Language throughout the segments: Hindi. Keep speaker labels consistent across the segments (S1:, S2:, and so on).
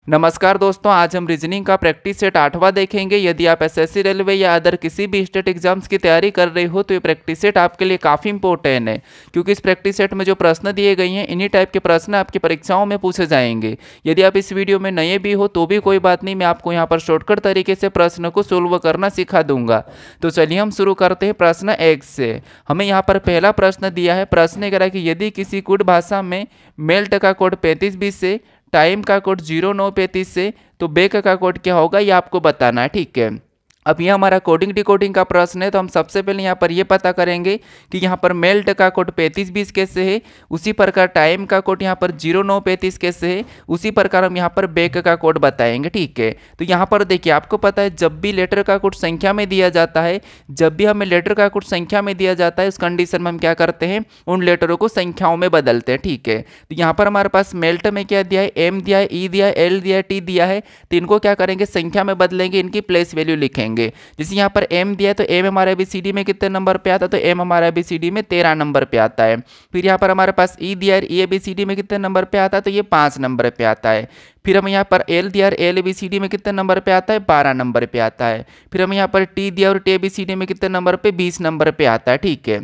S1: नमस्कार दोस्तों, आज हम रीजनिंग का प्रैक्टिस सेट 8वां देखेंगे। यदि आप एसएससी रेलवे या अदर किसी भी स्टेट एग्जाम्स की तैयारी कर रहे हो तो ये प्रैक्टिस सेट आपके लिए काफ़ी इंपॉर्टेंट है, क्योंकि इस प्रैक्टिस सेट में जो प्रश्न दिए गए हैं इन्हीं टाइप के प्रश्न आपकी परीक्षाओं में पूछे जाएंगे। यदि आप इस वीडियो में नए भी हो तो भी कोई बात नहीं, मैं आपको यहाँ पर शॉर्टकट तरीके से प्रश्न को सोल्व करना सिखा दूंगा। तो चलिए हम शुरू करते हैं प्रश्न 1 से। हमें यहाँ पर पहला प्रश्न दिया है। प्रश्न कह रहा है कि यदि किसी कुड भाषा में मेल्ट का कोड 3520 से, टाइम का कोड 0935 से, तो बेक का कोड क्या होगा ये आपको बताना है। ठीक है, अब ये हमारा कोडिंग डिकोडिंग का प्रश्न है। तो हम सबसे पहले यहाँ पर ये पता करेंगे कि यहाँ पर मेल्ट का कोड 3520 कैसे है, उसी प्रकार टाइम का कोड यहाँ पर 0935 कैसे है, उसी प्रकार हम यहाँ पर बेक का कोड बताएंगे। ठीक है, तो यहाँ पर देखिए आपको पता है जब भी लेटर का कोड संख्या में दिया जाता है, जब भी हमें लेटर का कोड संख्या में दिया जाता है उस कंडीशन में हम क्या करते हैं, उन लेटरों को संख्याओं में बदलते हैं। ठीक है, तो यहाँ पर हमारे पास मेल्ट में क्या दिया है, एम दिया है, ई दिया है, एल दिया है, टी दिया है। तो इनको क्या करेंगे, संख्या में बदलेंगे, इनकी प्लेस वैल्यू लिखेंगे। जैसे यहाँ पर m दिया है तो m हमारे ABCD में कितने नंबर पे आता है, तो m हमारा ABCD में 13 नंबर पे आता है। फिर यहाँ पर हमारे पास e दिया है, e ABCD में कितने नंबर पे आता है, तो ये 5 नंबर पे आता है। फिर हम यहाँ पर l दिया है, l ABCD में कितने नंबर पे आता है, 12 नंबर पे आता है। फिर हम यहाँ पर t दिया और t ABCD में कितने नंबर पे, 20 नंबर पे आता है। ठीक है,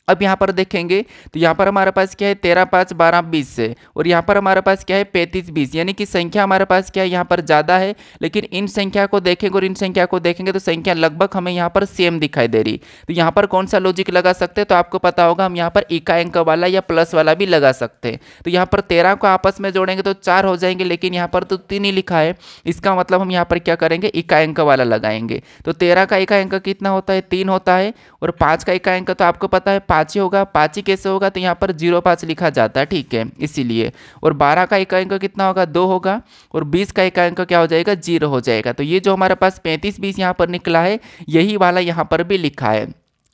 S1: अब यहाँ पर देखेंगे तो यहाँ पर हमारे पास क्या है 13 5 12 20 से, और यहाँ पर हमारे पास क्या है 35 20, यानी कि संख्या हमारे पास क्या है यहाँ पर ज़्यादा है, लेकिन इन संख्या को देखेंगे और इन संख्या को देखेंगे तो संख्या लगभग हमें यहाँ पर सेम दिखाई दे रही। तो यहाँ पर कौन सा लॉजिक लगा सकते हैं, तो आपको पता होगा हम यहाँ पर इकाई अंक वाला या प्लस वाला भी लगा सकते हैं। तो यहाँ पर 13 को आपस में जोड़ेंगे तो 4 हो जाएंगे, लेकिन यहाँ पर तो 3 ही लिखा है, इसका मतलब हम यहाँ पर क्या करेंगे, इकाई अंक वाला लगाएंगे। तो 13 का इकाई अंक कितना होता है, 3 होता है, और 5 का इकाई अंक तो आपको पता है 5 ही होगा। 5 ही कैसे होगा, तो यहाँ पर 05 लिखा जाता है। ठीक है, इसीलिए। और 12 का इकाई अंक कितना होगा, 2 होगा, और 20 का इकाई अंक क्या हो जाएगा, 0 हो जाएगा। तो ये जो हमारे पास 35 20 यहाँ पर निकला है, यही वाला यहाँ पर भी लिखा है।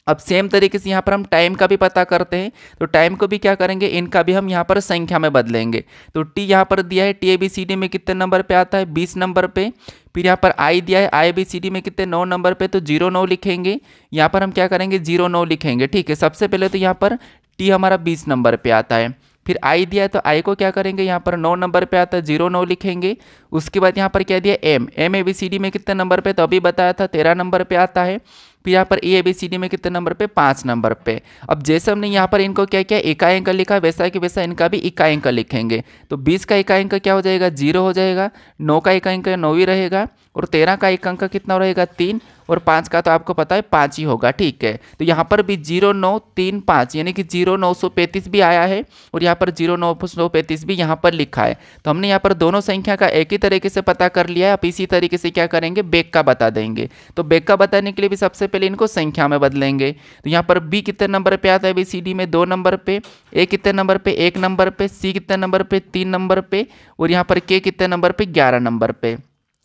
S1: अब सेम तरीके से यहाँ पर हम टाइम का भी पता करते हैं। तो टाइम को भी क्या करेंगे, इनका भी हम यहाँ पर संख्या में बदलेंगे। तो टी यहाँ पर दिया है, टी ABCD में कितने नंबर पे आता है, 20 नंबर पे। फिर यहाँ पर आई दिया है, आई ABCD में कितने 9 नंबर पे, तो 09 लिखेंगे। यहाँ पर हम क्या करेंगे, 09 लिखेंगे। ठीक है, सबसे पहले तो यहाँ पर टी हमारा 20 नंबर पे आता है। फिर आई दिया है तो आई को क्या करेंगे, यहाँ पर 9 नंबर पे आता है, 09 लिखेंगे। उसके बाद यहाँ पर क्या दिया, एम ABCD में कितने नंबर पे, तो अभी बताया था 13 नंबर पे आता है। फिर यहाँ पर ए ABCD में कितने नंबर पे, 5 नंबर पे। अब जैसे हमने यहाँ पर इनको क्या किया, इकाई अंक लिखा, वैसा कि वैसा इनका भी इकाई अंक लिखेंगे। तो 20 का इकाई अंक क्या हो जाएगा, 0 हो जाएगा। 9 का इकाई अंक 9 ही रहेगा, और 13 का इकाई अंक कितना रहेगा, 3, और 5 का तो आपको पता है 5 ही होगा। ठीक है, तो यहाँ पर भी 0935 यानी कि 0935 भी आया है, और यहाँ पर 0935 भी यहाँ पर लिखा है। तो हमने यहाँ पर दोनों संख्या का एक ही तरीके से पता कर लिया है। अब इसी तरीके से क्या करेंगे, बेक का बता देंगे। तो बेक का बताने के लिए भी सबसे पहले इनको संख्या में बदलेंगे। तो यहाँ पर बी कितने नंबर पे आता है ABCD में, 2 नंबर पे। ए कितने नंबर पे, 1 नंबर पे। सी कितने नंबर पे, 3 नंबर पे। और यहाँ पर के कितने नंबर पे, 11 नंबर पे।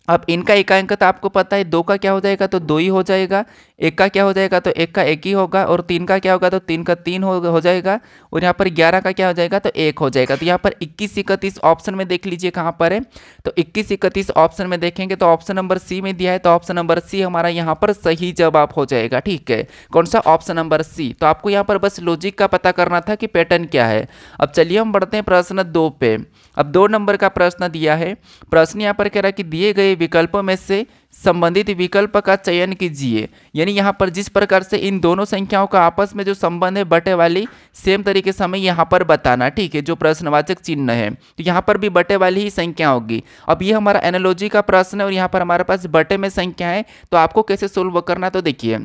S1: अब इनका इकाई अंक तो आपको पता है, 2 का क्या हो जाएगा, तो 2 ही हो जाएगा। 1 का क्या हो जाएगा, तो 1 का 1 ही होगा। और 3 का क्या होगा, तो 3 का 3 हो जाएगा। और यहाँ पर 11 का क्या हो जाएगा, तो 1 हो जाएगा। तो यहाँ पर 21 31 ऑप्शन में देख लीजिए कहाँ पर है। तो 21 31 ऑप्शन में देखेंगे तो ऑप्शन नंबर सी में दिया है, तो ऑप्शन नंबर सी हमारा यहाँ पर सही जवाब हो जाएगा। ठीक है, कौन सा, ऑप्शन नंबर सी। तो आपको यहाँ पर बस लॉजिक का पता करना था कि पैटर्न क्या है। अब चलिए हम बढ़ते हैं प्रश्न 2 पे। अब 2 नंबर का प्रश्न दिया है। प्रश्न यहाँ पर कह रहा है कि दिए गए विकल्पों में से संबंधित विकल्प का चयन कीजिए। यानी यहाँ पर जिस प्रकार से इन दोनों संख्याओं का आपस में जो संबंध है बटे वाली, सेम तरीके से हमें यहाँ पर बताना। ठीक है, जो प्रश्नवाचक चिन्ह है, तो यहाँ पर भी बटे वाली ही संख्या होगी। अब ये हमारा एनालॉजी का प्रश्न है, और यहाँ पर हमारे पास बटे में संख्या है। तो आपको कैसे सोल्व करना है, तो देखिए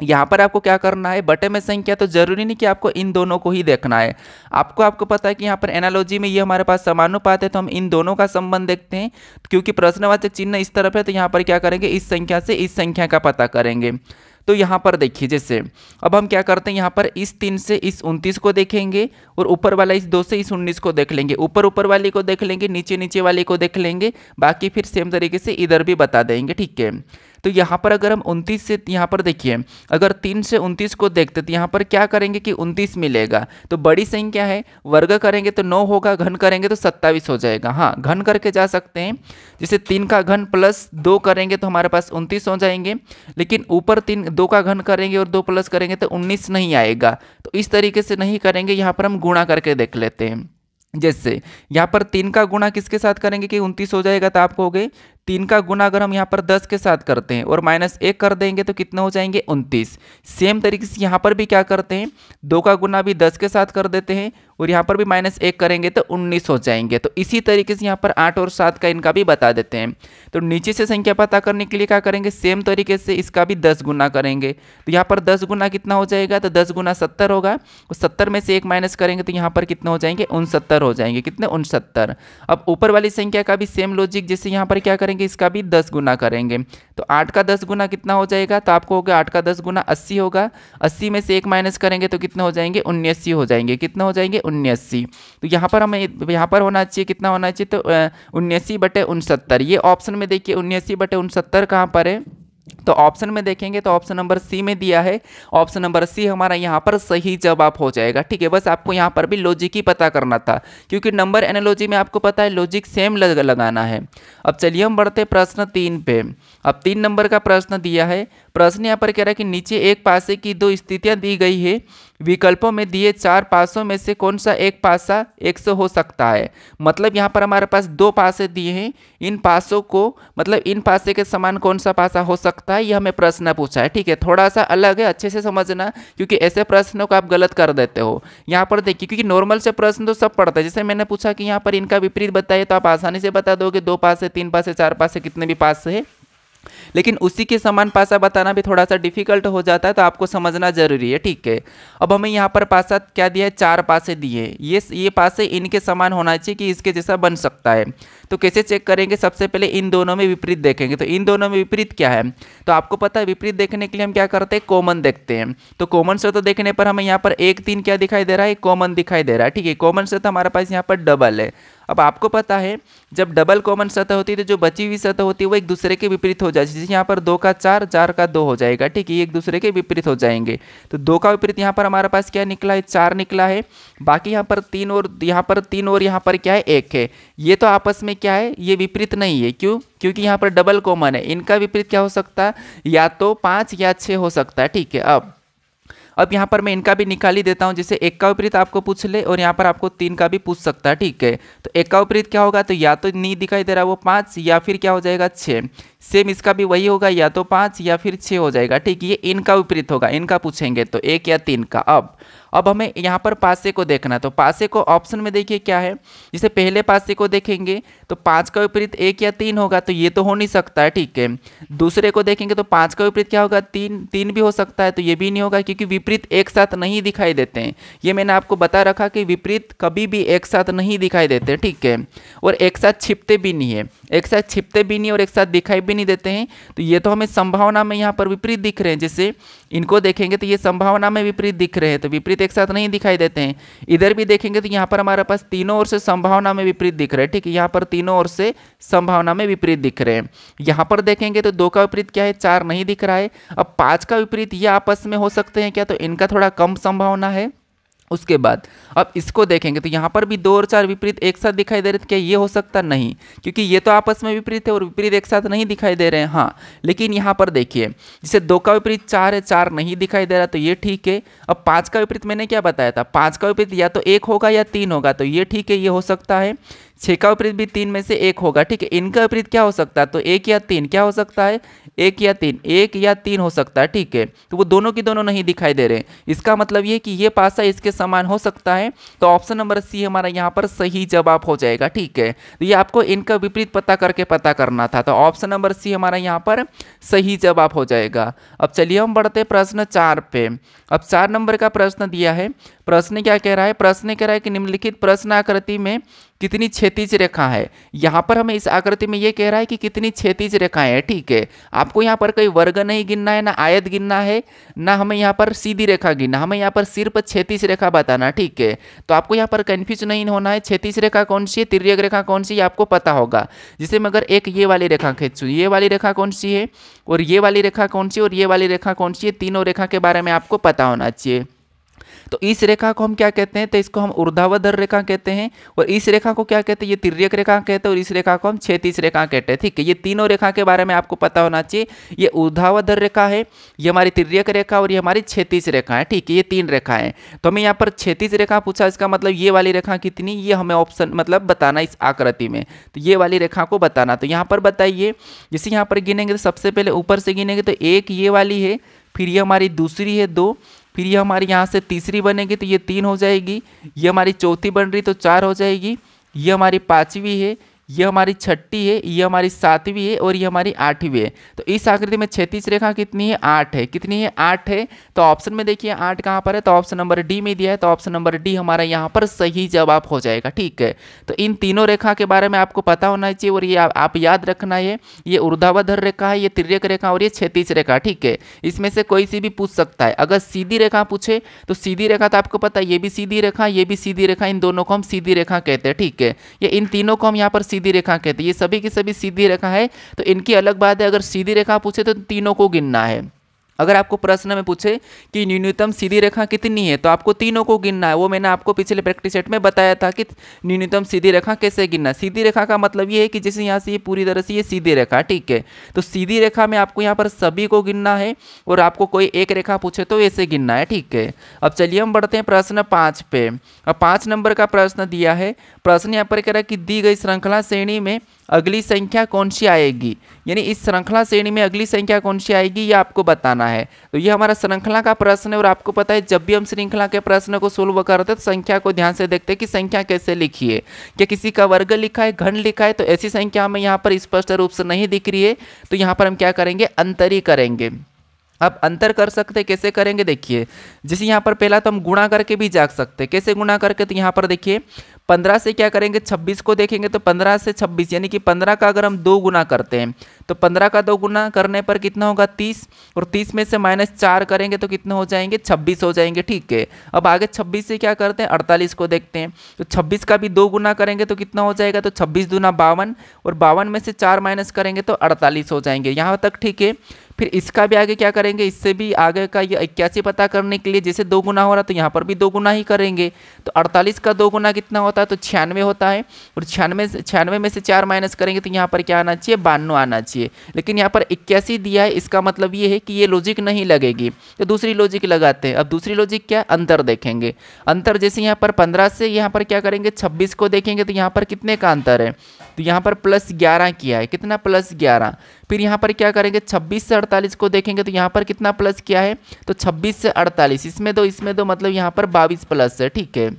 S1: यहाँ पर आपको क्या करना है, बटे में संख्या, तो जरूरी नहीं कि आपको इन दोनों को ही देखना है। आपको पता है कि यहाँ पर एनालॉजी में ये हमारे पास समानुपात है, तो हम इन दोनों का संबंध देखते हैं। क्योंकि प्रश्नवाचक चिन्ह इस तरफ है, तो यहाँ पर क्या करेंगे, इस संख्या से इस संख्या का पता करेंगे। तो यहाँ पर देखिए, जैसे अब हम क्या करते हैं, यहाँ पर इस 3 से इस 29 को देखेंगे, और ऊपर वाला इस 2 से इस 19 को देख लेंगे। ऊपर वाली को देख लेंगे, नीचे वाली को देख लेंगे, बाकी फिर सेम तरीके से इधर भी बता देंगे। ठीक है, तो यहाँ पर अगर हम 29 से, यहाँ पर देखिए अगर 3 से 29 को देखते तो यहाँ पर क्या करेंगे कि 29 मिलेगा। तो बड़ी संख्या है, वर्ग करेंगे तो 9 होगा, घन करेंगे तो 27 हो जाएगा। हाँ, घन करके जा सकते हैं। जैसे 3 का घन प्लस 2 करेंगे तो हमारे पास 29 हो जाएंगे। लेकिन ऊपर 2 का घन करेंगे और 2 प्लस करेंगे तो 19 नहीं आएगा। तो इस तरीके से नहीं करेंगे, यहाँ पर हम गुणा करके देख लेते हैं। जैसे यहाँ पर 3 का गुणा किसके साथ करेंगे कि 29 हो जाएगा, तो आप कहोगे 3 का गुणा अगर हम यहाँ पर 10 के साथ करते हैं और -1 कर देंगे तो कितने हो जाएंगे 29। सेम तरीके से यहाँ पर भी क्या करते हैं, 2 का गुणा भी 10 के साथ कर देते हैं और यहाँ पर भी -1 करेंगे तो 19 हो जाएंगे। तो इसी तरीके से यहाँ पर 8 और 7 का इनका भी बता देते हैं। तो नीचे से संख्या पता करने के लिए क्या करेंगे, सेम तरीके से इसका भी 10 गुना करेंगे। तो यहाँ पर 10 गुना कितना हो जाएगा, तो 10 गुना 70 होगा और 70 में से 1 माइनस करेंगे तो यहाँ पर कितने हो जाएंगे 69 हो जाएंगे। कितने 69। अब ऊपर वाली संख्या का भी सेम लॉजिक, जैसे यहाँ पर क्या करेंगे इसका भी 10 गुना करेंगे। तो 8 का 10 गुना कितना हो जाएगा, तो आपको होगा 8 का 10 गुना 80 होगा। 80 में से 1 माइनस करेंगे तो कितने हो जाएंगे 79 हो जाएंगे। कितना हो जाएंगे 79। तो यहाँ पर हमें यहाँ पर होना चाहिए, कितना होना चाहिए, तो 79/69। ये ऑप्शन में देखिए 79/69 कहाँ पर है, तो ऑप्शन में देखेंगे तो ऑप्शन नंबर सी में दिया है। ऑप्शन नंबर सी हमारा यहाँ पर सही जवाब हो जाएगा। ठीक है, बस आपको यहाँ पर भी लॉजिक ही पता करना था, क्योंकि नंबर एनालॉजी में आपको पता है लॉजिक सेम लगाना है। अब चलिए हम बढ़ते प्रश्न 3 पे। अब 3 नंबर का प्रश्न दिया है। प्रश्न यहाँ पर कह रहा है कि नीचे एक पासे की 2 स्थितियाँ दी गई है, विकल्पों में दिए 4 पासों में से कौन सा एक पासा 100 हो सकता है। मतलब यहाँ पर हमारे पास 2 पासे दिए हैं, इन पासों को मतलब इन पासे के समान कौन सा पासा हो सकता है, यह हमें प्रश्न पूछा है। ठीक है, थोड़ा सा अलग है, अच्छे से समझना, क्योंकि ऐसे प्रश्नों को आप गलत कर देते हो। यहाँ पर देखिए, क्योंकि नॉर्मल से प्रश्न तो सब पढ़ते हैं। जैसे मैंने पूछा कि यहाँ पर इनका विपरीत बताइए, तो आप आसानी से बता दोगे 2 पासे 3 पासे 4 पासे कितने भी पास है। लेकिन उसी के समान पासा बताना भी थोड़ा सा डिफिकल्ट हो जाता है, तो आपको समझना जरूरी है। ठीक है, अब हमें यहाँ पर पासा क्या दिया है, 4 पासे दिए। ये पासे इनके समान होना चाहिए कि इसके जैसा बन सकता है। तो कैसे चेक करेंगे, सबसे पहले इन दोनों में विपरीत देखेंगे। तो इन दोनों में विपरीत क्या है, तो आपको पता है विपरीत देखने के लिए हम क्या करते हैं, कॉमन देखते हैं। तो कॉमन से तो देखने पर हमें यहाँ पर 1 3 क्या दिखाई दे रहा है, कॉमन दिखाई दे रहा है। ठीक है, कॉमन से तो हमारे पास यहाँ पर डबल है। अब आपको पता है जब डबल कॉमन सतह होती है तो जो बची हुई सतह होती है वो एक दूसरे के विपरीत हो जाती है। जैसे यहाँ पर 2 का 4 4 का 2 हो जाएगा। ठीक है, ये एक दूसरे के विपरीत हो जाएंगे। तो 2 का विपरीत यहाँ पर हमारे पास क्या निकला है, 4 निकला है। बाकी यहाँ पर 3 और यहाँ पर 3 और यहाँ पर क्या है 1 है। ये तो आपस में क्या है, ये विपरीत नहीं है। क्यों, क्योंकि यहाँ पर डबल कॉमन है। इनका विपरीत क्या हो सकता है, या तो 5 या 6 हो सकता है। ठीक है, अब यहाँ पर मैं इनका भी निकाल ही देता हूँ। जैसे 1 का विपरीत आपको पूछ ले और यहाँ पर आपको 3 का भी पूछ सकता है। ठीक है, तो 1 का विपरीत क्या होगा, तो या तो नहीं दिखाई दे रहा वो 5 या फिर क्या हो जाएगा 6। सेम इसका भी वही होगा, या तो 5 या फिर 6 हो जाएगा। ठीक है, ये इनका विपरीत होगा, इनका पूछेंगे तो 1 या 3 का। अब हमें यहाँ पर पासे को देखना। तो पासे को ऑप्शन में देखिए क्या है, जैसे पहले पासे को देखेंगे तो 5 का विपरीत 1 या 3 होगा, तो ये तो हो नहीं सकता है। ठीक है, दूसरे को देखेंगे तो 5 का विपरीत क्या होगा, 3 भी हो सकता है, तो ये भी नहीं होगा, क्योंकि विपरीत एक साथ नहीं दिखाई देते हैं। ये मैंने आपको बता रखा कि विपरीत कभी भी एक साथ नहीं दिखाई देते। ठीक है, और एक साथ छिपते भी नहीं है, एक साथ छिपते भी नहीं और एक साथ दिखाई भी नहीं देते हैं। तो ये तो हमें संभावना में यहाँ पर विपरीत दिख रहे हैं। जैसे इनको देखेंगे तो ये संभावना में विपरीत दिख रहे हैं, तो विपरीत एक साथ नहीं दिखाई देते हैं। इधर भी देखेंगे तो यहाँ पर हमारे पास तीनों ओर से संभावना में विपरीत दिख रहे हैं। ठीक है, यहाँ पर तीनों ओर से संभावना में विपरीत दिख रहे हैं। यहाँ पर देखेंगे तो 2 का विपरीत क्या है, 4 नहीं दिख रहा है। अब 5 का विपरीत ये आपस में हो सकते हैं क्या, तो इनका थोड़ा कम संभावना है। उसके बाद अब इसको देखेंगे तो यहाँ पर भी 2 और 4 विपरीत एक साथ दिखाई दे रहे थे, क्या ये हो सकता नहीं, क्योंकि ये तो आपस में विपरीत है और विपरीत एक साथ नहीं दिखाई दे रहे हैं। हाँ, लेकिन यहाँ पर देखिए जैसे 2 का विपरीत 4 है, 4 नहीं दिखाई दे रहा, तो ये ठीक है। अब 5 का विपरीत मैंने क्या बताया था, 5 का विपरीत या तो 1 होगा या 3 होगा, तो ये ठीक है, ये हो सकता है। 6 का विपरीत भी 3 में से 1 होगा। ठीक है, इनका विपरीत क्या हो सकता है, तो 1 या 3 क्या हो सकता है, 1 या 3, 1 या 3 हो सकता है। ठीक है, तो वो दोनों की दोनों नहीं दिखाई दे रहे। इसका मतलब ये कि ये पासा इसके समान हो सकता है। तो ऑप्शन नंबर सी हमारा यहाँ पर सही जवाब हो जाएगा। ठीक है, तो ये आपको इनका विपरीत पता करके पता करना था। तो ऑप्शन नंबर सी हमारा यहाँ पर सही जवाब हो जाएगा। अब चलिए हम बढ़ते प्रश्न 4 पे। अब 4 नंबर का प्रश्न दिया है। प्रश्न क्या कह रहा है, प्रश्न कह रहा है कि निम्नलिखित प्रश्न आकृति में कितनी क्षैतिज रेखा है। यहाँ पर हमें इस आकृति में ये कह रहा है कि कितनी क्षैतिज रेखाएं हैं। ठीक है, आपको यहाँ पर कोई वर्ग नहीं गिनना है, ना आयत गिनना है, ना हमें यहाँ पर सीधी रेखा गिनना, हमें यहाँ पर सिर्फ क्षैतिज रेखा बताना। ठीक है, तो आपको यहाँ पर कंफ्यूज नहीं होना है। क्षैतिज रेखा कौन सी है, तिर्यक रेखा कौन सी है, आपको पता होगा। जैसे मैं अगर एक ये वाली रेखा खींचूँ, ये वाली रेखा कौन सी है और ये वाली रेखा कौन सी और ये वाली रेखा कौन सी है, तीनों रेखा के बारे में आपको पता होना चाहिए। तो इस रेखा को हम क्या कहते हैं, तो इसको हम ऊर्ध्वाधर रेखा कहते हैं, और इस रेखा को क्या कहते हैं, ये तिर्यक रेखा कहते हैं, और इस रेखा को हम क्षैतिज रेखा कहते हैं। ठीक है, ये तीनों रेखा के बारे में आपको पता होना चाहिए। ये ऊर्ध्वाधर रेखा है, ये हमारी तिर्यक रेखा और ये हमारी क्षैतिज रेखा है। ठीक है, ये तीन रेखा है। तो हमें यहाँ पर क्षैतिज रेखा पूछा, इसका मतलब ये वाली रेखा कितनी, ये हमें ऑप्शन मतलब बताना इस आकृति में, तो ये वाली रेखा को बताना। तो यहाँ पर बताइए, जैसे यहाँ पर गिनेंगे तो सबसे पहले ऊपर से गिनेंगे तो एक ये वाली है, फिर ये हमारी दूसरी है 2, फिर ये हमारी यहाँ से तीसरी बनेगी तो ये 3 हो जाएगी, ये हमारी चौथी बन रही तो 4 हो जाएगी, ये हमारी पाँचवीं है, ये हमारी छठी है, ये हमारी सातवीं है और ये हमारी आठवीं है। तो इस आकृति में क्षैतिज रेखा कितनी है, 8 है। कितनी है, 8 है। तो ऑप्शन में देखिए 8 कहाँ पर है, तो ऑप्शन नंबर डी में दिया है, तो ऑप्शन नंबर डी हमारा यहाँ पर सही जवाब हो जाएगा। ठीक है, तो इन तीनों रेखा के बारे में आपको पता होना चाहिए, और ये आप याद रखना है, ये ऊर्ध्वाधर रेखा है, ये तिर्यक रेखा और ये क्षैतिज रेखा। ठीक है, इसमें से कोई सी भी पूछ सकता है। अगर सीधी रेखा पूछे तो सीधी रेखा तो आपको पता है, ये भी सीधी रेखा, ये भी सीधी रेखा, इन दोनों को हम सीधी रेखा कहते हैं। ठीक है, ये इन तीनों को हम यहाँ पर सीधी रेखा कहते हैं, ये सभी की सभी सीधी रेखा है। तो इनकी अलग बात है, अगर सीधी रेखा पूछे तो तीनों को गिनना है। अगर आपको प्रश्न में पूछे कि न्यूनतम सीधी रेखा कितनी है, तो आपको तीनों को गिनना है। वो मैंने आपको पिछले प्रैक्टिस सेट में बताया था कि न्यूनतम सीधी रेखा कैसे गिनना। सीधी रेखा का मतलब ये है कि जैसे यहाँ से ये पूरी तरह से ये सीधी रेखा। ठीक है, तो सीधी रेखा में आपको यहाँ पर सभी को गिनना है, और आपको कोई एक रेखा पूछे तो ऐसे गिनना है। ठीक है, अब चलिए हम बढ़ते हैं प्रश्न 5 पे। अब 5 नंबर का प्रश्न दिया है। प्रश्न यहाँ पर कह रहा है कि दी गई श्रृंखला श्रेणी में अगली संख्या कौन सी आएगी, यानी इस श्रृंखला श्रेणी में अगली संख्या कौन सी आएगी ये आपको बताना है। तो ये हमारा श्रृंखला का प्रश्न है, और आपको पता है जब भी हम श्रृंखला के प्रश्न को सोल्व करते हैं तो संख्या को ध्यान से देखते हैं कि संख्या कैसे लिखी है, क्या किसी का वर्ग लिखा है, घन लिखा है। तो ऐसी संख्या हमें यहाँ पर स्पष्ट रूप से नहीं दिख रही है, तो यहाँ पर हम क्या करेंगे, अंतर ही करेंगे। अब अंतर कर सकते हैं, कैसे करेंगे देखिए, जैसे यहाँ पर पहला तो हम गुणा करके भी जाग सकते हैं। कैसे गुणा करके, तो यहाँ पर देखिए 15 से क्या करेंगे, 26 को देखेंगे तो 15 से 26 यानी कि 15 का अगर हम 2 गुना करते हैं तो 15 का 2 गुना करने पर कितना होगा, 30, और 30 में से -4 करेंगे तो कितने हो जाएंगे, 26 हो जाएंगे। ठीक है, अब आगे 26 से क्या करते हैं, 48 को देखते हैं। तो 26 का भी 2 गुना करेंगे तो कितना हो जाएगा, तो 26 दूना 52, और 52 में से 4 माइनस करेंगे तो 48 हो जाएंगे। यहाँ तक ठीक है। फिर इसका भी आगे क्या करेंगे, इससे भी आगे का ये 81 पता करने के लिए जैसे 2 गुना हो रहा तो यहाँ पर भी 2 गुना ही करेंगे। तो 48 का 2 गुना कितना होता है, तो 96 होता है, और 96 में से 4 माइनस करेंगे तो यहाँ पर क्या आना चाहिए, 92 आना चाहिए। लेकिन यहाँ पर 81 दिया है, इसका मतलब ये है कि ये लॉजिक नहीं लगेगी, तो दूसरी लॉजिक लगाते हैं। अब दूसरी लॉजिक क्या है, अंतर देखेंगे। अंतर जैसे यहाँ पर 15 से यहाँ पर क्या करेंगे, 26 को देखेंगे तो यहाँ पर कितने का अंतर है, तो यहाँ पर +11 किया है। कितना, +11। फिर यहाँ पर क्या करेंगे, 26 से 48 को देखेंगे तो यहाँ पर कितना प्लस किया है, तो 26 से 48, इसमें दो मतलब यहाँ पर 22 प्लस है। ठीक है,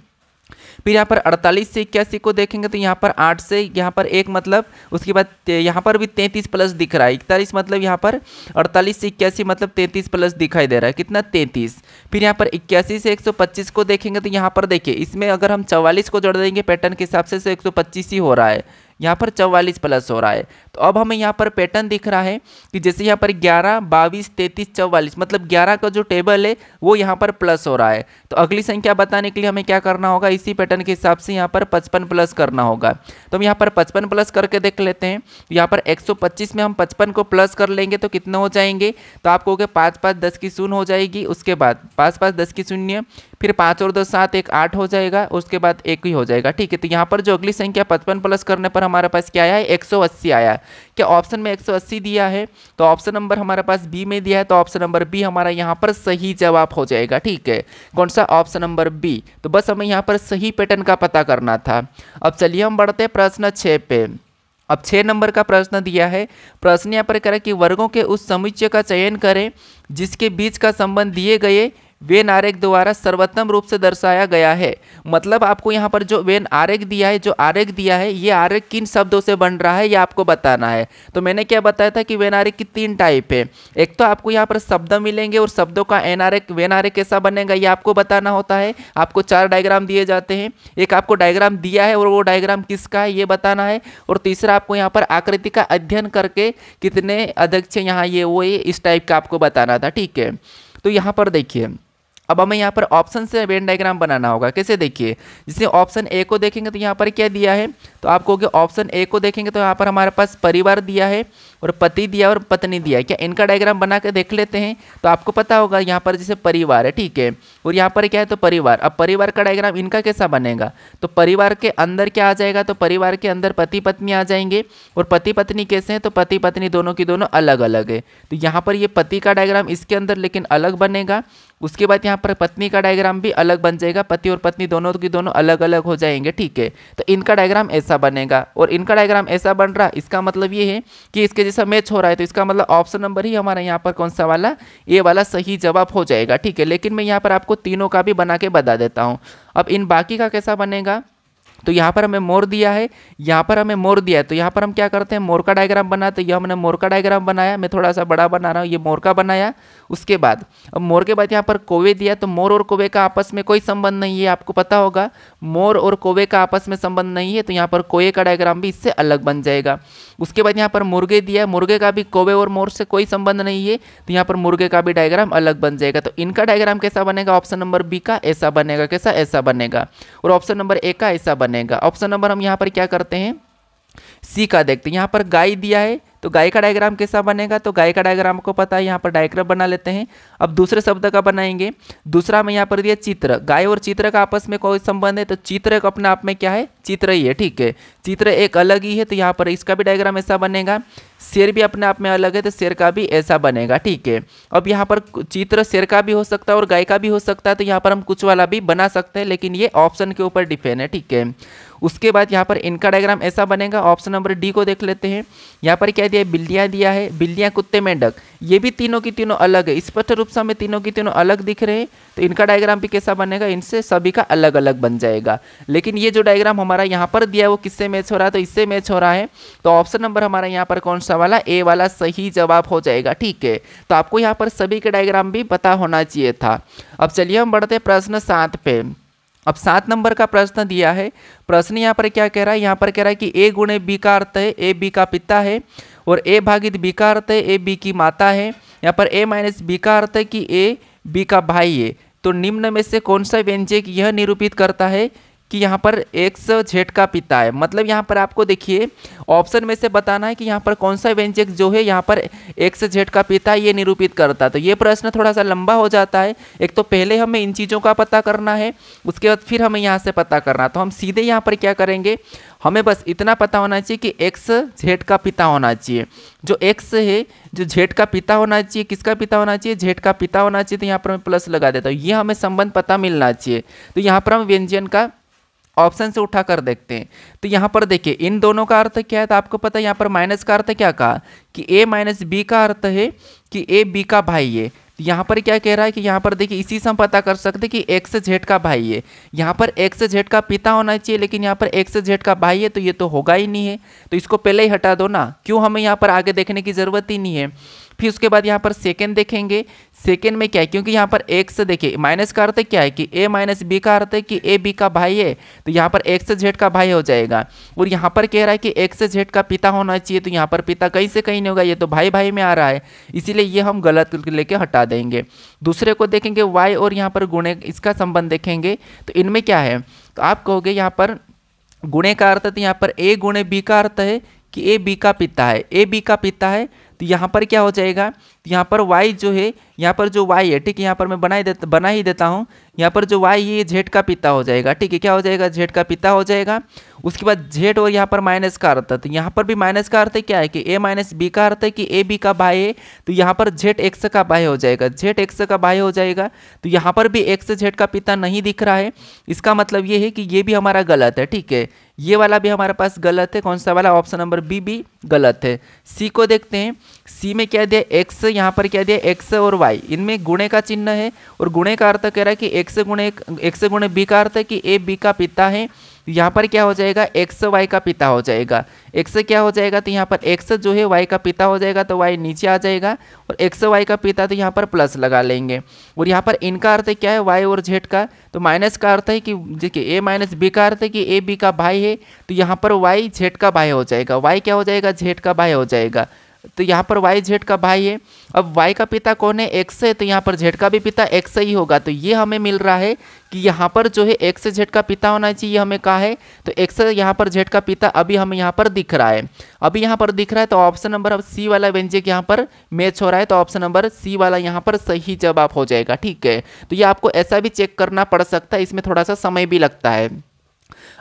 S1: फिर यहाँ पर 48 से 81 को देखेंगे तो यहाँ पर 8 से यहाँ पर 1 मतलब, उसके बाद यहाँ पर भी 33 प्लस दिख रहा है, 41 मतलब यहाँ पर 48 से 81 मतलब 33 प्लस दिखाई दे रहा है। कितना, 33। फिर यहाँ पर 81 से 125 को देखेंगे तो यहाँ पर देखिए, इसमें अगर हम 44 को जोड़ देंगे पैटर्न के हिसाब से 125 ही हो रहा है, यहाँ पर 44 प्लस हो रहा है। तो अब हमें यहाँ पर पैटर्न दिख रहा है कि जैसे यहाँ पर 11, 22, 33, 44 मतलब 11 का जो टेबल है वो यहाँ पर प्लस हो रहा है। तो अगली संख्या बताने के लिए हमें क्या करना होगा, इसी पैटर्न के हिसाब से यहाँ पर 55 प्लस करना होगा। तो हम यहाँ पर 55 प्लस करके देख लेते हैं। तो यहाँ पर 125 में हम 55 को प्लस कर लेंगे तो कितने हो जाएंगे, तो आपको हो गया 5 5 10 की शून्य हो जाएगी, उसके बाद 5 5 10 की शून्य, फिर 5 और 2 7 1 8 हो जाएगा, उसके बाद 1 ही हो जाएगा। ठीक है, तो यहाँ पर जो अगली संख्या 55 प्लस करने पर हमारे पास क्या आया है, 180 आया। क्या ऑप्शन में 180 दिया है, तो ऑप्शन नंबर हमारे पास बी में दिया है, तो ऑप्शन नंबर बी हमारा यहाँ पर सही जवाब हो जाएगा। ठीक है, कौन सा, ऑप्शन नंबर बी। तो बस हमें यहाँ पर सही पैटर्न का पता करना था। अब चलिए हम बढ़ते हैं प्रश्न 6 पे। अब 6 नंबर का प्रश्न दिया है। प्रश्न यहाँ पर करें कि वर्गों के उस समुच्चय का चयन करें जिसके बीच का संबंध दिए गए वेन आरेख द्वारा सर्वोत्तम रूप से दर्शाया गया है। मतलब आपको यहाँ पर जो वेन आरेख दिया है, जो आरेख दिया है, ये आरेख किन शब्दों से बन रहा है ये आपको बताना है। तो मैंने क्या बताया था कि वेन आरेख की 3 टाइप है। एक तो आपको यहाँ पर शब्द मिलेंगे और शब्दों का एन आरेख, वेन आरेख कैसा बनेगा ये आपको बताना होता है। आपको 4 डायग्राम दिए जाते हैं, एक आपको डायग्राम दिया है और वो डायग्राम किसका है ये बताना है, और तीसरा आपको यहाँ पर आकृति का अध्ययन करके कितने अध्यक्ष यहाँ ये वो इस टाइप का आपको बताना था। ठीक है, तो यहाँ पर देखिए अब हमें यहाँ पर ऑप्शन से वेन डायग्राम बनाना होगा। कैसे, देखिए जैसे ऑप्शन ए को देखेंगे तो यहाँ पर क्या दिया है, तो आप कहोगे ऑप्शन ए को देखेंगे तो यहाँ पर हमारे पास परिवार दिया है और पति दिया और पत्नी दिया है। क्या इनका डायग्राम बना के देख लेते हैं। तो आपको पता होगा यहाँ पर जैसे परिवार है, ठीक है, और यहाँ पर क्या है तो परिवार। अब परिवार का डायग्राम इनका कैसा बनेगा, तो परिवार के अंदर क्या आ जाएगा, तो परिवार के अंदर पति पत्नी आ जाएंगे। और पति पत्नी कैसे हैं, तो पति पत्नी दोनों की दोनों अलग अलग है। तो यहाँ पर ये पति का डायग्राम इसके अंदर लेकिन अलग बनेगा। उसके बाद यहाँ पर पत्नी का डायग्राम भी अलग बन जाएगा, पति और पत्नी दोनों की दोनों अलग अलग हो जाएंगे, ठीक है। तो इनका डायग्राम ऐसा बनेगा और इनका डायग्राम ऐसा बन रहा। इसका मतलब ये है कि इसके जैसा मैच हो रहा है, तो इसका मतलब ऑप्शन नंबर ही हमारा यहाँ पर कौन सा वाला, ए वाला सही जवाब हो जाएगा, ठीक है। लेकिन मैं यहाँ पर आपको तीनों का भी बना के बता देता हूँ। अब इन बाकी का कैसा बनेगा, तो यहाँ पर हमें मोर दिया है, यहाँ पर हमें मोर दिया है, तो यहाँ पर हम क्या करते हैं, मोर का डायग्राम बनाते हैं। ये हमने मोर का डायग्राम बनाया, मैं थोड़ा सा बड़ा बना रहा हूँ, ये मोर का बनाया। उसके बाद अब मोर के बाद यहाँ पर कौवे दिया, तो मोर और कौवे का आपस में कोई संबंध नहीं है, आपको पता होगा मोर और कौवे का आपस में संबंध नहीं है, तो यहाँ पर कौवे का डायग्राम भी इससे अलग बन जाएगा। उसके बाद यहाँ पर मुर्गे दिया, मुर्गे का भी कौवे और मोर से कोई संबंध नहीं है, तो यहाँ पर मुर्गे का भी डायग्राम अलग बन जाएगा। तो इनका डायग्राम कैसा बनेगा, ऑप्शन नंबर बी का ऐसा बनेगा, कैसा, ऐसा बनेगा। और ऑप्शन नंबर ए का ऐसा बनेगा। ऑप्शन नंबर हम यहाँ पर क्या करते हैं, सी का देखते हैं। यहाँ पर गाय दिया है, तो गाय का डायग्राम कैसा बनेगा, तो गाय का डायग्राम को पता है, यहाँ पर डायग्राम बना लेते हैं। अब दूसरे शब्द का बनाएंगे। दूसरा में यहाँ पर दिया चित्र, गाय और चित्र का आपस में कोई संबंध है, तो चित्र एक अपने आप में क्या है, चित्र ही है, ठीक है, चित्र एक अलग ही है, तो यहाँ पर इसका भी डायग्राम ऐसा बनेगा। शेर भी अपने आप में अलग है, तो शेर का भी ऐसा बनेगा, ठीक है। अब यहाँ पर चित्र शेर का भी हो सकता है और गाय का भी हो सकता है, तो यहाँ पर हम कुछ वाला भी बना सकते हैं, लेकिन ये ऑप्शन के ऊपर डिपेंड है, ठीक है। उसके बाद यहाँ पर इनका डायग्राम ऐसा बनेगा। ऑप्शन नंबर डी को देख लेते हैं। यहाँ पर क्या दिया है, बिल्लियाँ दिया है, बिल्लियाँ कुत्ते मेंढक, ये भी तीनों की तीनों अलग है, स्पष्ट रूप से हमें तीनों की तीनों अलग दिख रहे हैं, तो इनका डायग्राम भी कैसा बनेगा, इनसे सभी का अलग अलग बन जाएगा। लेकिन ये जो डायग्राम हमारा यहाँ पर दिया है वो किससे मैच हो रहा है, तो इससे मैच हो रहा है, तो ऑप्शन नंबर हमारा यहाँ पर कौन सा वाला, ए वाला सही जवाब हो जाएगा, ठीक है। तो आपको यहाँ पर सभी के डायग्राम भी पता होना चाहिए था। अब चलिए हम बढ़ते हैं प्रश्न 7 पे। अब 7 नंबर का प्रश्न दिया है। प्रश्न यहाँ पर क्या कह रहा है, यहाँ पर कह रहा है कि ए गुणे बी का अर्थ है ए बी का पिता है, और ए भागित बी का अर्थ है ए बी की माता है। यहाँ पर ए माइनस बी का अर्थ है कि ए बी का भाई है। तो निम्न में से कौन सा व्यंजक यह निरूपित करता है कि यहाँ पर एक्स जेड का पिता है। मतलब यहाँ पर आपको देखिए ऑप्शन में से बताना है कि यहाँ पर कौन सा व्यंजक जो है यहाँ पर एक्स जेड का पिता ये निरूपित करता है। तो ये प्रश्न थोड़ा सा लंबा हो जाता है। एक तो पहले हमें इन चीज़ों का पता करना है, उसके बाद फिर हमें यहाँ से पता करना है। तो हम सीधे यहाँ पर क्या करेंगे, हमें बस इतना पता होना चाहिए कि एक्स जेड का पिता होना चाहिए। जो एक्स है जो जेड का पिता होना चाहिए, किसका पिता होना चाहिए, जेड का पिता होना चाहिए। तो यहाँ पर मैं प्लस लगा देता हूँ, ये हमें संबंध पता मिलना चाहिए। तो यहाँ पर हम व्यंजन का ऑप्शन से उठा कर देखते हैं। तो यहाँ पर देखिए इन दोनों का अर्थ क्या है, तो आपको पता है यहाँ पर माइनस का अर्थ क्या कहा कि ए माइनस बी का अर्थ है कि ए बी का भाई है। तो यहाँ पर क्या कह रहा है कि यहाँ पर देखिए इसी से हम पता कर सकते हैं कि एक्स जेड का भाई है। यहाँ पर एक्स जेड का पिता होना चाहिए, लेकिन यहाँ पर एक्स जेड का भाई है, तो ये तो होगा ही नहीं है। तो इसको पहले ही हटा दो ना, क्यों, हमें यहाँ पर आगे देखने की ज़रूरत ही नहीं है। फिर उसके बाद यहाँ पर सेकेंड देखेंगे। सेकेंड में क्या है, क्योंकि यहाँ पर एक्स देखिए माइनस का अर्थ क्या है कि ए माइनस बी का अर्थ है कि ए बी का भाई है, तो यहाँ पर एक्स जेड का भाई हो जाएगा। और यहाँ पर कह रहा है कि एक्स जेड का पिता होना चाहिए, तो यहाँ पर पिता कहीं से कहीं नहीं होगा, ये तो भाई भाई में आ रहा है, इसीलिए ये हम गलत लेके हटा देंगे। दूसरे को देखेंगे वाई और यहाँ पर गुणे, इसका संबंध देखेंगे। तो इनमें क्या है, तो आप कहोगे यहाँ पर गुणे का अर्थ, तो यहाँ पर ए गुणे बी का अर्थ है कि ए बी का पिता है, ए बी का पिता है। तो यहाँ पर क्या हो जाएगा, तो यहाँ पर y जो है, यहाँ पर जो y है, ठीक है, यहाँ पर मैं बना ही देता हूँ। यहाँ पर जो y है ये z का पिता हो जाएगा, ठीक है, क्या हो जाएगा, z का पिता हो जाएगा। उसके बाद z और यहाँ पर माइनस का अर्थ, तो यहाँ पर भी माइनस का अर्थ क्या है कि a माइनस बी का अर्थ है कि a b का भाई है, तो यहाँ पर z x का भाई हो जाएगा, z x का भाई हो जाएगा। तो यहाँ पर भी x z का पिता नहीं दिख रहा है, इसका मतलब ये है कि ये भी हमारा गलत है, ठीक है, ये वाला भी हमारे पास गलत है। कौन सा वाला, ऑप्शन नंबर बी भी गलत है। सी को देखते हैं। सी में क्या दिया, एक्स, यहाँ पर क्या दिया एक्स और वाई, इनमें गुणे का चिन्ह है, और गुणे का अर्थ कह रहा है कि एक्स गुणे बी का अर्थ है कि ए बी का पिता है। यहाँ पर क्या हो जाएगा, एक्स वाई का पिता हो जाएगा। एक्स क्या हो जाएगा, तो यहाँ पर एक्स जो है वाई का पिता हो जाएगा, तो वाई नीचे आ जाएगा, और एक्स वाई का पिता, तो यहाँ पर प्लस लगा लेंगे। और यहाँ पर इनका अर्थ क्या है, वाई और जेड का, तो माइनस का अर्थ है कि देखिए ए माइनस बी का अर्थ है कि ए बी का भाई है, तो यहाँ पर वाई जेड का भाई हो जाएगा, वाई क्या हो जाएगा, जेड का भाई हो जाएगा। तो यहाँ पर y z का भाई है। अब y का पिता कौन है, x है, तो यहाँ पर z का भी पिता x ही होगा। तो ये हमें मिल रहा है कि यहाँ पर जो है x z का पिता होना चाहिए, हमें कहा है तो x यहाँ पर z का पिता अभी हमें यहाँ पर दिख रहा है, अभी यहाँ पर दिख रहा है। तो ऑप्शन नंबर अब सी वाला व्यंजक यहाँ पर मैच हो रहा है, तो ऑप्शन नंबर सी वाला यहाँ पर सही जवाब हो जाएगा। ठीक है, तो ये आपको ऐसा भी चेक करना पड़ सकता है, इसमें थोड़ा सा समय भी लगता है।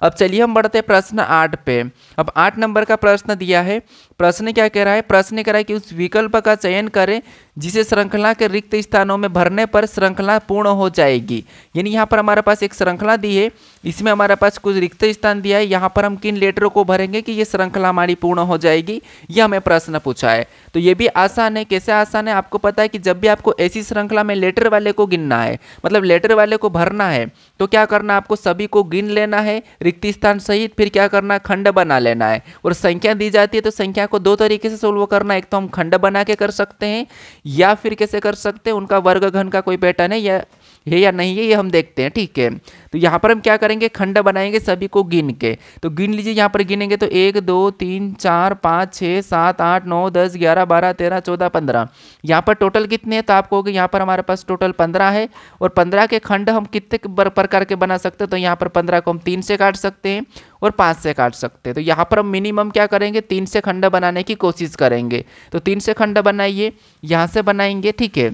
S1: अब चलिए हम बढ़ते हैं प्रश्न 8 पे। अब 8 नंबर का प्रश्न दिया है। प्रश्न क्या कह रहा है, प्रश्न कह रहा है कि उस विकल्प का चयन करें जिसे श्रृंखला के रिक्त स्थानों में भरने पर श्रृंखला पूर्ण हो जाएगी। यानी यहाँ पर हमारे पास एक श्रृंखला दी है, इसमें हमारे पास कुछ रिक्त स्थान दिया है, यहाँ पर हम किन लेटरों को भरेंगे कि ये श्रृंखला हमारी पूर्ण हो जाएगी, ये हमें प्रश्न पूछा है। तो ये भी आसान है। कैसे आसान है, आपको पता है कि जब भी आपको ऐसी श्रृंखला में लेटर वाले को गिनना है, मतलब लेटर वाले को भरना है, तो क्या करना, आपको सभी को गिन लेना है रिक्त स्थान सहित, फिर क्या करना, खंड बना लेना है। और संख्या दी जाती है तो संख्या को दो तरीके से सोल्व करना है, एक तो हम खंड बना के कर सकते हैं, या फिर कैसे कर सकते हैं, उनका वर्ग घन का कोई पैटर्न है या नहीं है, ये हम देखते हैं। ठीक है, तो यहाँ पर हम क्या करेंगे, खंड बनाएंगे सभी को गिन के। तो गिन लीजिए, यहाँ पर गिनेंगे तो 1 2 3 4 5 6 7 8 9 10 11 12 13 14 15, यहाँ पर टोटल कितने हैं, तो आप कहोगे यहाँ पर हमारे पास टोटल 15 है। और 15 के खंड हम कितने प्रकार के बना सकते हैं, तो यहाँ पर 15 को हम 3 से काट सकते हैं और 5 से काट सकते हैं। तो यहाँ पर हम मिनिमम क्या करेंगे, 3 से खंड बनाने की कोशिश करेंगे। तो 3 से खंड बनाइए, यहाँ से बनाएंगे। ठीक है,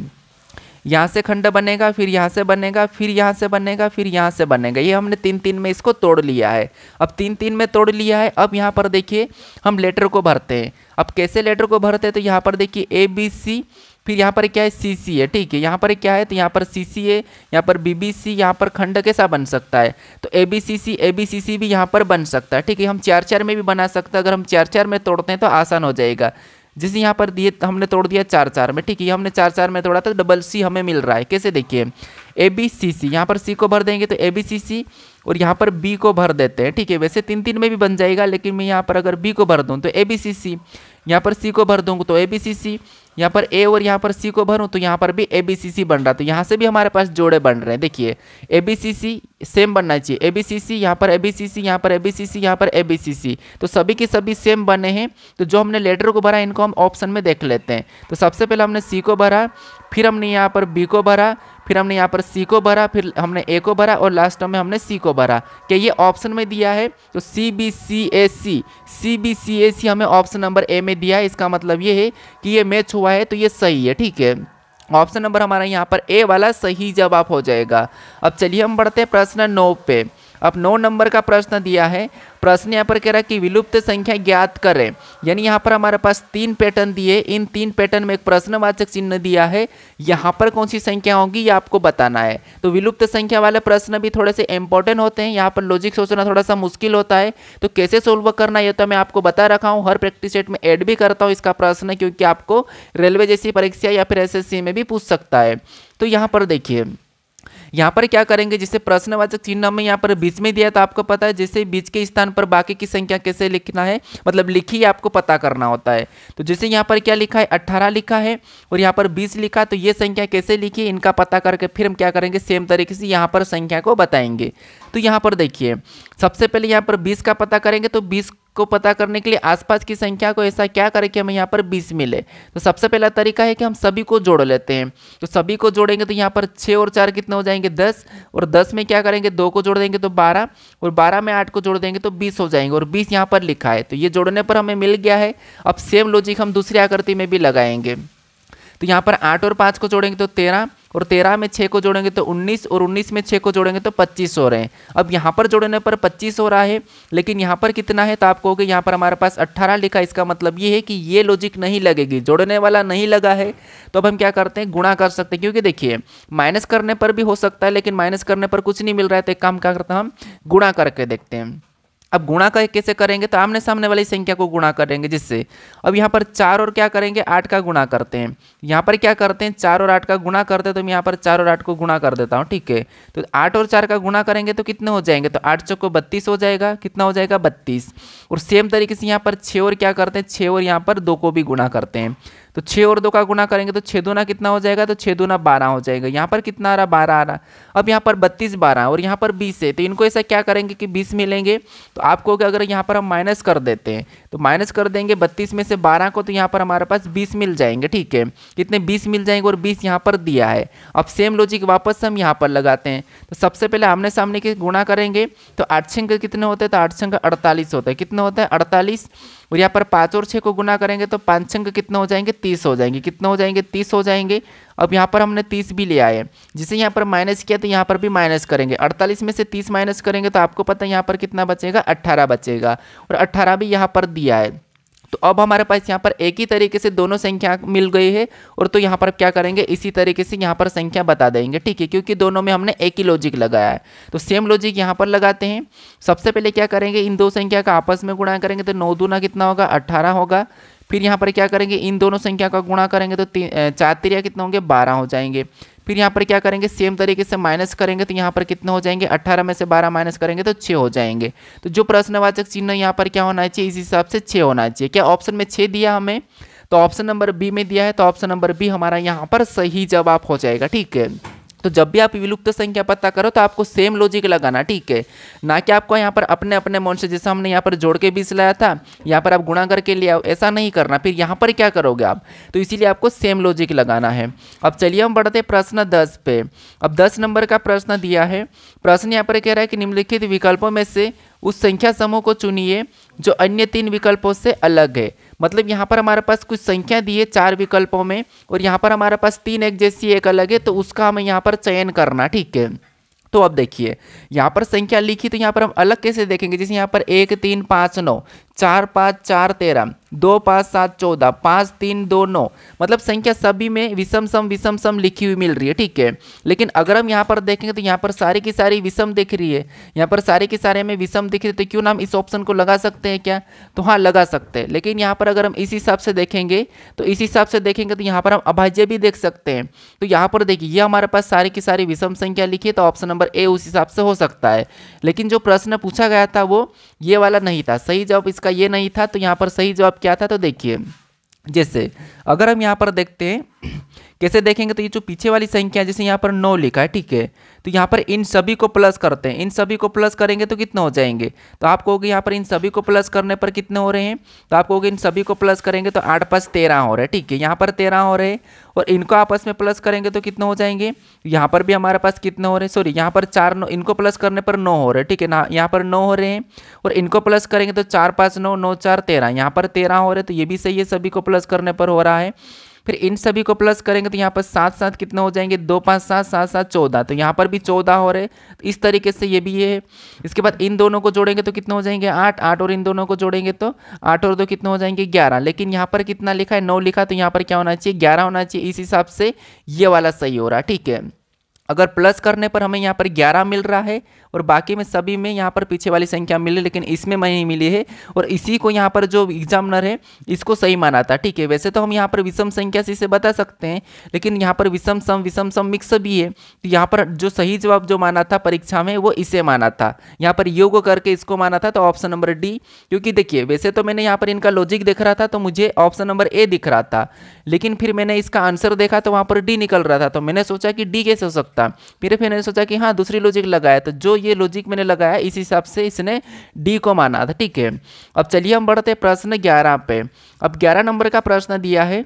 S1: यहाँ से खंड बनेगा, फिर यहाँ से बनेगा, फिर यहाँ से बनेगा, फिर यहाँ से बनेगा। ये हमने 3-3 में इसको तोड़ लिया है। अब 3-3 में तोड़ लिया है। अब यहाँ पर देखिए हम लेटर को भरते हैं। अब कैसे लेटर को भरते हैं, तो यहाँ पर देखिए ABC, फिर यहाँ पर क्या है CC है। ठीक है, यहाँ पर क्या है, तो यहाँ पर CC है, यहाँ पर BBC, यहाँ पर खंड कैसा बन सकता है, तो ABCC भी यहाँ पर बन सकता है। ठीक है, हम 4-4 में भी बना सकते हैं। अगर हम 4-4 में तोड़ते हैं तो आसान हो जाएगा। जैसे यहाँ पर दिए हमने तोड़ दिया 4-4 में। ठीक है, हमने 4-4 में तोड़ा तो डबल C हमें मिल रहा है। कैसे, देखिए ABCC, यहाँ पर C को भर देंगे तो ABCC, और यहाँ पर B को भर देते हैं। ठीक है, वैसे 3-3 में भी बन जाएगा, लेकिन मैं यहाँ पर अगर B को भर दूँ तो ABCC, यहाँ पर C को भर दूँगा तो ABCC, यहाँ पर A और यहाँ पर C को भरूँ तो यहाँ पर भी ABCC बन रहा। तो यहाँ से भी हमारे पास जोड़े बन रहे हैं। देखिए ABCC सेम बनना चाहिए, ABCC, यहाँ पर ABCC, यहाँ पर ABCC, यहाँ पर ABCC, तो सभी के सभी सेम बने हैं। तो जो हमने लेटर को भरा इनको हम ऑप्शन में देख लेते हैं। तो सबसे पहले हमने C को भरा, फिर हमने यहाँ पर B को भरा, फिर हमने यहाँ पर C को भरा, फिर हमने A को भरा और लास्ट में हमने C को भरा। क्या ये ऑप्शन में दिया है, तो CBCAC हमें ऑप्शन नंबर A में दिया है। इसका मतलब ये है कि ये मैच हुआ है, तो ये सही है। ठीक है, ऑप्शन नंबर हमारा यहाँ पर A वाला सही जवाब हो जाएगा। अब चलिए हम बढ़ते हैं प्रश्न 9 पे। अब 9 नंबर का प्रश्न दिया है। प्रश्न यहाँ पर कह रहा है कि विलुप्त संख्या ज्ञात करें। यानी यहाँ पर हमारे पास 3 पैटर्न दिए, इन 3 पैटर्न में एक प्रश्नवाचक चिन्ह दिया है। यहाँ पर कौन सी संख्या होगी ये आपको बताना है। तो विलुप्त संख्या वाले प्रश्न भी थोड़े से इंपॉर्टेंट होते हैं, यहाँ पर लॉजिक सोचना थोड़ा सा मुश्किल होता है। तो कैसे सोल्व करना है ये तो मैं आपको बता रखा हूँ, हर प्रैक्टिस सेट में ऐड भी करता हूँ इसका प्रश्न, क्योंकि आपको रेलवे जैसी परीक्षा या फिर SSC में भी पूछ सकता है। तो यहाँ पर देखिए, यहाँ पर क्या करेंगे, जैसे प्रश्नवाचक चिन्ह में यहाँ पर बीच में दिया तो आपको पता है जैसे बीच के स्थान पर बाकी की संख्या कैसे लिखना है, मतलब लिखी आपको पता करना होता है। तो जैसे यहाँ पर क्या लिखा है, 18 लिखा है और यहाँ पर 20 लिखा, तो ये संख्या कैसे लिखी इनका पता करके फिर हम क्या करेंगे, सेम तरीके से यहाँ पर संख्या को बताएंगे। तो यहाँ पर देखिए सबसे पहले यहाँ पर 20 का पता करेंगे, तो 20 को पता करने के लिए आसपास की संख्या को ऐसा क्या करें कि हमें यहाँ पर 20 मिले। तो सबसे पहला तरीका है कि हम सभी को जोड़ लेते हैं। तो सभी को जोड़ेंगे तो यहाँ पर 6 और 4 कितने हो जाएंगे, 10, और 10 में क्या करेंगे, 2 को जोड़ देंगे तो 12, और 12 में 8 को जोड़ देंगे तो 20 हो जाएंगे, और 20 यहाँ पर लिखा है। तो ये जोड़ने पर हमें मिल गया है। अब सेम लॉजिक हम दूसरी आकृति में भी लगाएंगे। तो यहाँ पर 8 और 5 को जोड़ेंगे तो 13, और 13 में 6 को जोड़ेंगे तो 19, और 19 में 6 को जोड़ेंगे तो 25 हो रहे हैं। अब यहाँ पर जोड़ने पर 25 हो रहा है, लेकिन यहाँ पर कितना है, तो आप कहोगे यहाँ पर हमारे पास 18 लिखा। इसका मतलब ये है कि ये लॉजिक नहीं लगेगी, जोड़ने वाला नहीं लगा है। तो अब हम क्या करते हैं, गुणा कर सकते हैं, क्योंकि देखिए माइनस करने पर भी हो सकता है, लेकिन माइनस करने पर कुछ नहीं मिल रहा है। तो एक काम क्या करते हैं, हम गुणा करके देखते हैं। अब गुणा कैसे करेंगे, तो आमने सामने वाली संख्या को गुणा करेंगे, जिससे अब यहाँ पर 4 और क्या करेंगे, 8 का गुणा करते हैं। यहाँ पर क्या करते हैं, 4 और 8 का गुणा करते हैं। तो मैं यहाँ पर 4 और 8 को गुणा कर देता हूँ। ठीक है, तो 8 और 4 का गुणा करेंगे तो कितने हो जाएंगे, तो 8 चौको 32 हो जाएगा। कितना हो जाएगा, 32। और सेम तरीके से यहाँ पर 6 और क्या करते हैं, 6 और यहाँ पर 2 को भी गुणा करते हैं। तो 6 और 2 का गुना करेंगे तो 6 दूना कितना हो जाएगा, तो 6 दूना 12 हो जाएगा। यहाँ पर कितना आ रहा, 12 आ रहा। अब यहाँ पर 32 12 और यहाँ पर 20 है, तो इनको ऐसा क्या करेंगे कि 20 मिलेंगे। तो आपको अगर यहाँ पर हम माइनस कर देते हैं तो माइनस कर देंगे 32 में से 12 को, तो यहाँ पर हमारे पास 20 मिल जाएंगे। ठीक है, कितने 20 मिल जाएंगे और 20 यहाँ पर दिया है। अब सेम लॉजिक वापस हम यहाँ पर लगाते हैं। तो सबसे पहले आमने सामने के गुणा करेंगे तो 8 छंग कितने होते हैं, तो 8 छंग 48 होता है। कितना होता है, 48। और यहाँ पर 5 और 6 को गुना करेंगे तो 5 छंग कितना हो जाएंगे, 30 हो जाएंगे। कितना हो जाएंगे, 30 हो जाएंगे। अब यहाँ पर हमने 30 भी ले आए, जिसे यहाँ पर माइनस किया तो यहाँ पर भी माइनस करेंगे। 48 में से 30 माइनस करेंगे तो आपको पता है यहाँ पर कितना बचेगा, 18 बचेगा। और 18 भी यहाँ पर दिया है। तो अब हमारे पास यहाँ पर एक ही तरीके से दोनों संख्या मिल गई है। और तो यहाँ पर क्या करेंगे, इसी तरीके से यहाँ पर संख्या बता देंगे। ठीक है, क्योंकि दोनों में हमने एक ही लॉजिक लगाया है। तो सेम लॉजिक यहाँ पर लगाते हैं। सबसे पहले क्या करेंगे, इन दो संख्या का आपस में गुणा करेंगे तो 9 दूना कितना होगा, 18 होगा। फिर यहाँ पर क्या करेंगे, इन दोनों संख्या का गुणा करेंगे तो 4 तिरिया कितना होंगे, 12 हो जाएंगे। फिर यहाँ पर क्या करेंगे, सेम तरीके से माइनस करेंगे तो यहाँ पर कितने हो जाएंगे, 18 में से 12 माइनस करेंगे तो 6 हो जाएंगे। तो जो प्रश्नवाचक चिन्ह यहाँ पर क्या होना चाहिए, इस हिसाब से 6 होना चाहिए। क्या ऑप्शन में 6 दिया हमें, तो ऑप्शन नंबर बी में दिया है, तो ऑप्शन नंबर बी हमारा यहाँ पर सही जवाब हो जाएगा। ठीक है, तो जब भी आप विलुप्त संख्या पता करो तो आपको सेम लॉजिक लगाना। ठीक है, ना कि आपको यहाँ पर अपने अपने मन से, जैसे हमने यहाँ पर जोड़ के 20 लाया था, यहाँ पर आप गुणा करके ले आओ, ऐसा नहीं करना। फिर यहाँ पर क्या करोगे आप, तो इसीलिए आपको सेम लॉजिक लगाना है। अब चलिए हम बढ़ते प्रश्न 10 पे। अब 10 नंबर का प्रश्न दिया है। प्रश्न यहाँ पर कह रहा है कि निम्नलिखित विकल्पों में से उस संख्या समूह को चुनिए जो अन्य 3 विकल्पों से अलग है। मतलब यहाँ पर हमारे पास कुछ संख्या दी है 4 विकल्पों में, और यहाँ पर हमारे पास 3 एक जैसी एक अलग है, तो उसका हमें यहाँ पर चयन करना। ठीक है, तो अब देखिए यहाँ पर संख्या लिखी, तो यहाँ पर हम अलग कैसे देखेंगे। जैसे यहाँ पर 1 3 5 9, 4 5 4 13, 2 5 7 14, 5 3 2 9, मतलब संख्या सभी में विषम सम लिखी हुई मिल रही है। ठीक है, लेकिन अगर हम यहाँ पर देखेंगे तो यहाँ पर सारी की सारी विषम दिख रही है, यहाँ पर सारे की सारे में विषम दिख रही है। तो क्यों ना हम इस ऑप्शन को लगा सकते हैं क्या, तो हाँ लगा सकते हैं। लेकिन यहाँ पर अगर हम इस हिसाब से देखेंगे तो इस हिसाब से देखेंगे तो यहाँ पर हम अभाज्य भी देख सकते हैं। तो यहाँ पर देखिए ये हमारे पास सारी की सारी विषम संख्या लिखी है, तो ऑप्शन नंबर ए उस हिसाब से हो सकता है। लेकिन जो प्रश्न पूछा गया था वो ये वाला नहीं था, सही जवाब इसका ये नहीं था। तो यहाँ पर सही जवाब क्या था, तो देखिए जैसे अगर हम यहाँ पर देखते हैं कैसे देखेंगे, तो ये जो पीछे वाली संख्या जैसे यहाँ पर 9 लिखा है, ठीक है, तो यहाँ पर इन सभी को प्लस करते हैं। इन सभी को प्लस करेंगे तो कितने हो जाएंगे, तो आप कहोगे यहाँ पर इन सभी को प्लस करने पर कितने हो रहे हैं, तो आप कहोगे इन सभी को प्लस करेंगे तो 8 5 13 हो रहे हैं। ठीक है, यहाँ पर 13 हो रहे हैं, और इनको आपस में प्लस करेंगे तो कितने हो जाएंगे, यहाँ पर भी हमारे पास कितने हो रहे हैं, सॉरी यहाँ पर 4 9, इनको प्लस करने पर 9 हो रहे हैं। ठीक है ना, यहाँ पर 9 हो रहे हैं, और इनको प्लस करेंगे तो 4 5 9 9 4 13, यहाँ पर 13 हो रहे हैं, तो ये भी सही है, सभी को प्लस करने पर हो रहा है। फिर इन सभी को प्लस करेंगे तो यहाँ पर 7 7 कितने हो जाएंगे, 2 5 7 7 7 14, तो यहाँ पर भी 14 हो रहे। तो इस तरीके से ये भी ये है। इसके बाद इन दोनों को जोड़ेंगे तो कितने हो जाएंगे 8 8, और इन दोनों को जोड़ेंगे तो 8 और 2 कितने हो जाएंगे 11। लेकिन यहाँ पर कितना लिखा है 9 लिखा, तो यहाँ पर क्या होना चाहिए 11 होना चाहिए। इस हिसाब से ये वाला सही हो रहा है। ठीक है, अगर प्लस करने पर हमें यहाँ पर 11 मिल रहा है, और बाकी में सभी में यहाँ पर पीछे वाली संख्या मिली, लेकिन इसमें नहीं मिली है, और इसी को यहाँ पर जो एग्जामिनर है इसको सही माना था। ठीक है, वैसे तो हम यहाँ पर विषम संख्या से इसे बता सकते हैं, लेकिन यहाँ पर विषम सम मिक्स भी है, तो यहाँ पर जो सही जवाब जो माना था परीक्षा में वो इसे माना था, यहाँ पर योग करके इसको माना था। तो ऑप्शन नंबर डी, क्योंकि देखिए वैसे तो मैंने यहाँ पर इनका लॉजिक देख रहा था तो मुझे ऑप्शन नंबर ए दिख रहा था, लेकिन फिर मैंने इसका आंसर देखा तो वहाँ पर डी निकल रहा था, तो मैंने सोचा कि डी कैसे हो सकता। फिर मैंने सोचा कि हाँ दूसरी लॉजिक लगाया, तो जो ये लॉजिक मैंने लगाया इस हिसाब से इसने डी को माना था। ठीक है, अब चलिए हम बढ़ते प्रश्न 11 पे। अब 11 नंबर का प्रश्न दिया है।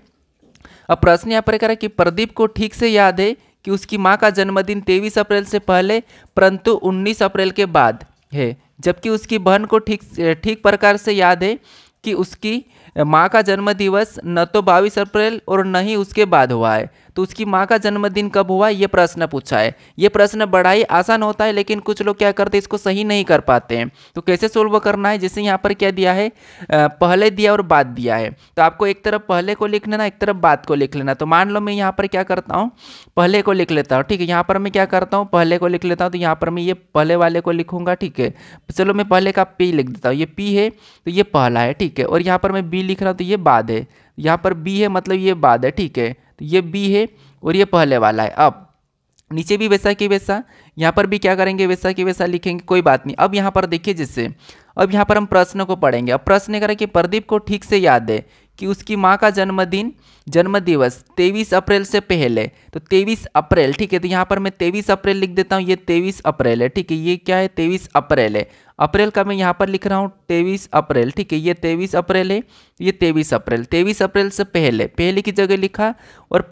S1: अब प्रश्न यहाँ पर कह रहा है कि प्रदीप को ठीक से याद है कि उसकी माँ का जन्मदिन 23 अप्रैल से पहले परंतु 19 अप्रैल के बाद है, जबकि उसकी बहन को ठीक प्रकार से याद है कि उसकी माँ का जन्म दिवस न तो 22 अप्रैल और न ही उसके बाद हुआ है। तो उसकी माँ का जन्मदिन कब हुआ, ये प्रश्न पूछा है। ये प्रश्न बड़ा ही आसान होता है, लेकिन कुछ लोग क्या करते हैं इसको सही नहीं कर पाते हैं। तो कैसे सोल्व करना है, जैसे यहाँ पर क्या दिया है, पहले दिया और बाद दिया है, तो आपको एक तरफ पहले को लिख लेना, एक तरफ बाद को लिख लेना। तो मान लो मैं यहाँ पर क्या करता हूँ, पहले को लिख लेता हूँ। ठीक है, यहाँ पर मैं क्या करता हूँ, पहले को लिख लेता हूँ, तो यहाँ पर मैं ये पहले वाले को लिखूंगा। ठीक है, चलो मैं पहले का पी लिख देता हूँ, ये पी है तो ये पहला है। ठीक है, और यहाँ पर मैं बी लिख रहा हूँ तो ये बाद है, यहाँ पर बी है मतलब ये बाद है। ठीक है, तो ये बी है और ये पहले वाला है। अब नीचे भी वैसा कि वैसा, यहाँ पर भी क्या करेंगे वैसा कि वैसा लिखेंगे, कोई बात नहीं। अब यहाँ पर देखिए, जिससे अब यहाँ पर हम प्रश्न को पढ़ेंगे। अब प्रश्न करें कि प्रदीप को ठीक से याद है कि उसकी माँ का जन्म दिवस 23 अप्रैल से पहले, तो 23 अप्रैल, ठीक है। तो यहाँ पर मैं 23 अप्रैल लिख देता हूँ, ये 23 अप्रैल है, ठीक है। ये क्या है, 23 अप्रैल है। अप्रैल का मैं यहाँ पर लिख रहा हूँ 23 अप्रैल, ठीक है। ये 23 अप्रैल है, ये 23 अप्रैल से पहले की जगह लिखा। और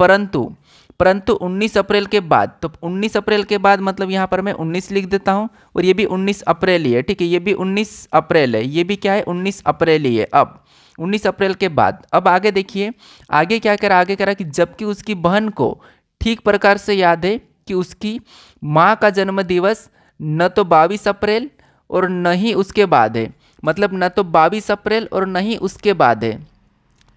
S1: परंतु 19 अप्रैल के बाद, तो 19 अप्रैल के बाद मतलब यहाँ पर मैं 19 लिख देता हूँ, और ये भी 19 अप्रैल ही है, ठीक है। ये भी 19 अप्रैल है, ये भी क्या है, 19 अप्रैल ही है। अब 19 अप्रैल के बाद अब आगे देखिए, आगे क्या करा, आगे करा कि जबकि उसकी बहन को ठीक प्रकार से याद है कि उसकी माँ का जन्म दिवस न तो 22 अप्रैल और न ही उसके बाद है, मतलब न तो 22 अप्रैल और न ही उसके बाद है।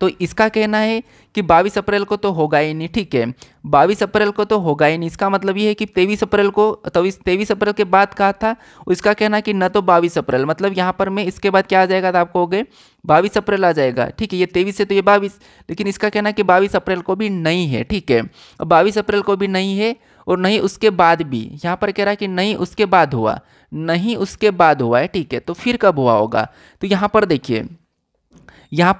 S1: तो इसका कहना है कि 22 अप्रैल को तो होगा ही नहीं, ठीक है। 22 अप्रैल को तो होगा ही नहीं, इसका मतलब ये है कि 23 अप्रैल को, तो 23 अप्रैल के बाद कहा था। इसका कहना कि न तो 22 अप्रैल, मतलब यहाँ पर मैं इसके बाद क्या आ जाएगा, तो आपको हो गए 22 अप्रैल आ जाएगा, ठीक है। ये 23 है तो ये 22, लेकिन इसका कहना कि 22 अप्रैल को भी नहीं है, ठीक है। अब 22 अप्रैल को भी नहीं है और नहीं उसके बाद भी, यहाँ पर कह रहा है कि नहीं उसके बाद हुआ, नहीं उसके बाद हुआ है, ठीक है। तो फिर कब हुआ होगा, तो यहाँ पर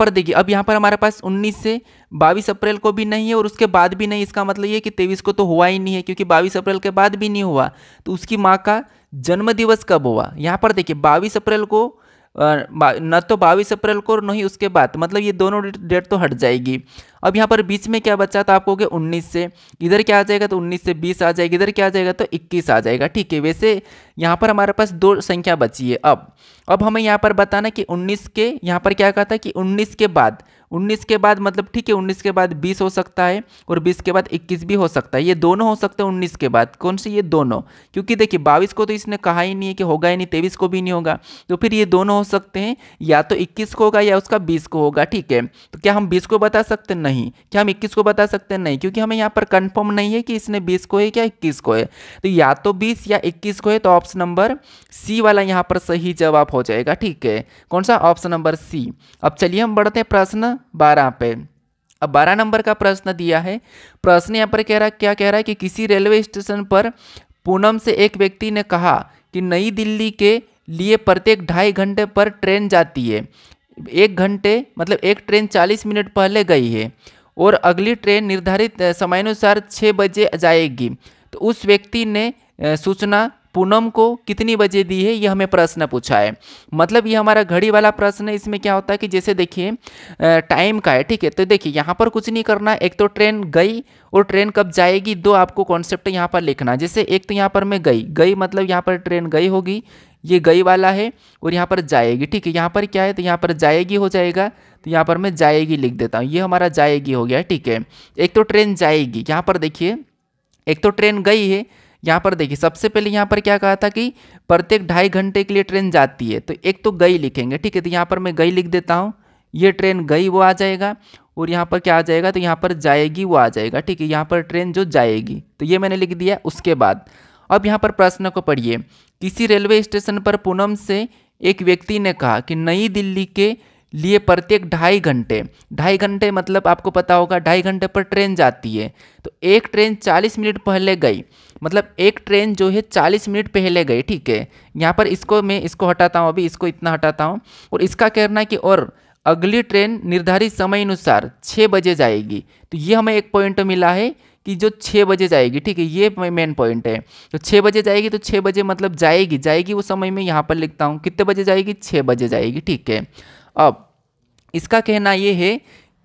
S1: देखिए, अब यहाँ पर हमारे पास 19 से 22 अप्रैल को भी नहीं है और उसके बाद भी नहीं, इसका मतलब ये कि 23 को तो हुआ ही नहीं है, क्योंकि 22 अप्रैल के बाद भी नहीं हुआ। तो उसकी माँ का जन्म दिवस कब हुआ, यहाँ पर देखिए 22 अप्रैल को, न तो 22 अप्रैल को और न ही उसके बाद, मतलब ये दोनों डेट तो हट जाएगी। अब यहाँ पर बीच में क्या बचा, तो आपको हो गया 19 से, इधर क्या आ जाएगा, तो 19 से 20 आ जाएगा, इधर क्या आ जाएगा, तो 21 आ जाएगा, ठीक है। वैसे यहाँ पर हमारे पास दो संख्या बची है। अब हमें यहाँ पर बताना कि 19 के, यहाँ पर क्या कहा था कि 19 के बाद मतलब, ठीक है, 19 के बाद 20 हो सकता है और 20 के बाद 21 भी हो सकता है, ये दोनों हो सकते हैं 19 के बाद। कौन से, ये दोनों, क्योंकि देखिए 22 को तो इसने कहा ही नहीं है कि होगा ही नहीं, 23 को भी नहीं होगा, तो फिर ये दोनों हो सकते हैं, या तो 21 को होगा या उसका 20 को होगा, ठीक है। तो क्या हम 20 को बता सकते हैं, नहीं। क्या हम 21 को बता सकते हैं, नहीं, क्योंकि हमें यहाँ पर कंफर्म नहीं है कि इसने 20 को है क्या 21 को है। तो या तो 20 या 21 को है, तो ऑप्शन नंबर सी वाला यहाँ पर सही जवाब हो जाएगा, ठीक है। कौन सा, ऑप्शन नंबर सी। अब चलिए हम बढ़ते हैं प्रश्न 12 पे। अब 12 नंबर का प्रश्न दिया है। प्रश्न यहाँ पर क्या कह रहा है कि किसी रेलवे स्टेशन पर पूनम से एक व्यक्ति ने कहा कि नई दिल्ली के लिए प्रत्येक 2.5 घंटे पर ट्रेन जाती है। 1 घंटे मतलब एक ट्रेन 40 मिनट पहले गई है और अगली ट्रेन निर्धारित समयानुसार 6 बजे जाएगी। तो उस व्यक्ति ने सूचना पूनम को कितनी बजे दी है, ये हमें प्रश्न पूछा है। मतलब ये हमारा घड़ी वाला प्रश्न है। इसमें क्या होता है कि जैसे देखिए टाइम का है, ठीक है। तो देखिए यहाँ पर कुछ नहीं करना है, एक तो ट्रेन गई और ट्रेन कब जाएगी, दो आपको कॉन्सेप्ट यहाँ पर लिखना। जैसे एक तो यहाँ पर मैं गई मतलब यहाँ पर ट्रेन गई होगी, ये गई वाला है, और यहाँ पर जाएगी, ठीक है। यहाँ पर क्या है, तो यहाँ पर जाएगी हो जाएगा, तो यहाँ पर मैं जाएगी लिख देता हूँ, ये हमारा जाएगी हो गया, ठीक है। एक तो ट्रेन जाएगी, यहाँ पर देखिए एक तो ट्रेन गई है, यहाँ पर देखिए सबसे पहले यहाँ पर क्या कहा था कि प्रत्येक 2.5 घंटे के लिए ट्रेन जाती है, तो एक तो गई लिखेंगे, ठीक है। तो यहाँ पर मैं गई लिख देता हूँ, ये ट्रेन गई वो आ जाएगा, और यहाँ पर क्या आ जाएगा, तो यहाँ पर जाएगी वो आ जाएगा, ठीक है। यहाँ पर ट्रेन जो जाएगी, तो ये मैंने लिख दिया। उसके बाद अब यहाँ पर प्रश्न को पढ़िए। किसी रेलवे स्टेशन पर पूनम से एक व्यक्ति ने कहा कि नई दिल्ली के लिए प्रत्येक 2.5 घंटे मतलब आपको पता होगा 2.5 घंटे पर ट्रेन जाती है। तो एक ट्रेन 40 मिनट पहले गई, मतलब एक ट्रेन जो है 40 मिनट पहले गई, ठीक है। यहाँ पर मैं इसको हटाता हूँ, अभी इसको इतना हटाता हूँ, और इसका कहना है कि और अगली ट्रेन निर्धारित समय अनुसार 6 बजे जाएगी। तो ये हमें एक पॉइंट मिला है कि जो 6 बजे जाएगी, ठीक है, ये मेन पॉइंट है। तो 6 बजे जाएगी, तो 6 बजे मतलब जाएगी वो समय में यहाँ पर लिखता हूँ, कितने बजे जाएगी, 6 बजे जाएगी, ठीक है। अब इसका कहना ये है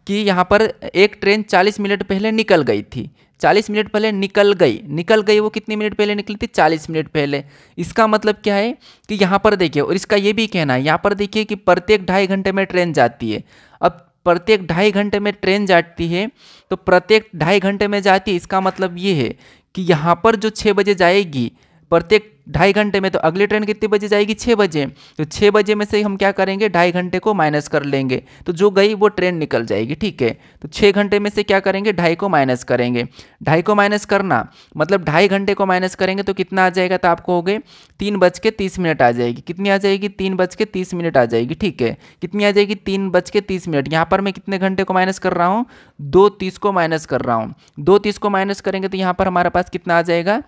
S1: कि यहाँ पर एक ट्रेन 40 मिनट पहले निकल गई थी, 40 मिनट पहले निकल गई, वो कितनी मिनट पहले निकली थी, 40 मिनट पहले। इसका मतलब क्या है कि यहाँ पर देखिए, और इसका ये भी कहना है, यहाँ पर देखिए कि प्रत्येक 2.5 घंटे में ट्रेन जाती है। अब प्रत्येक 2.5 घंटे में ट्रेन जाती है, तो प्रत्येक 2.5 घंटे में जाती है, इसका मतलब ये है कि यहाँ पर जो 6 बजे जाएगी, प्रत्येक 2.5 घंटे में, तो अगली ट्रेन कितने बजे जाएगी, 6 बजे। तो 6 बजे में से हम क्या करेंगे, 2.5 घंटे को माइनस कर लेंगे, तो जो गई वो ट्रेन निकल जाएगी, ठीक है। तो 6 घंटे में से क्या करेंगे, 2.5 को माइनस करेंगे। 2.5 को माइनस करना मतलब 2.5 घंटे को माइनस करेंगे तो कितना आ जाएगा, तो आपको हो गए 3:30 आ जाएगी। कितनी आ जाएगी, 3:30 आ जाएगी, ठीक है। कितनी आ जाएगी, 3:30। यहाँ पर मैं कितने घंटे को माइनस कर रहा हूँ, 2:30 को माइनस कर रहा हूँ। 2:30 को माइनस करेंगे तो यहाँ पर हमारे पास कितना आ जाएगा,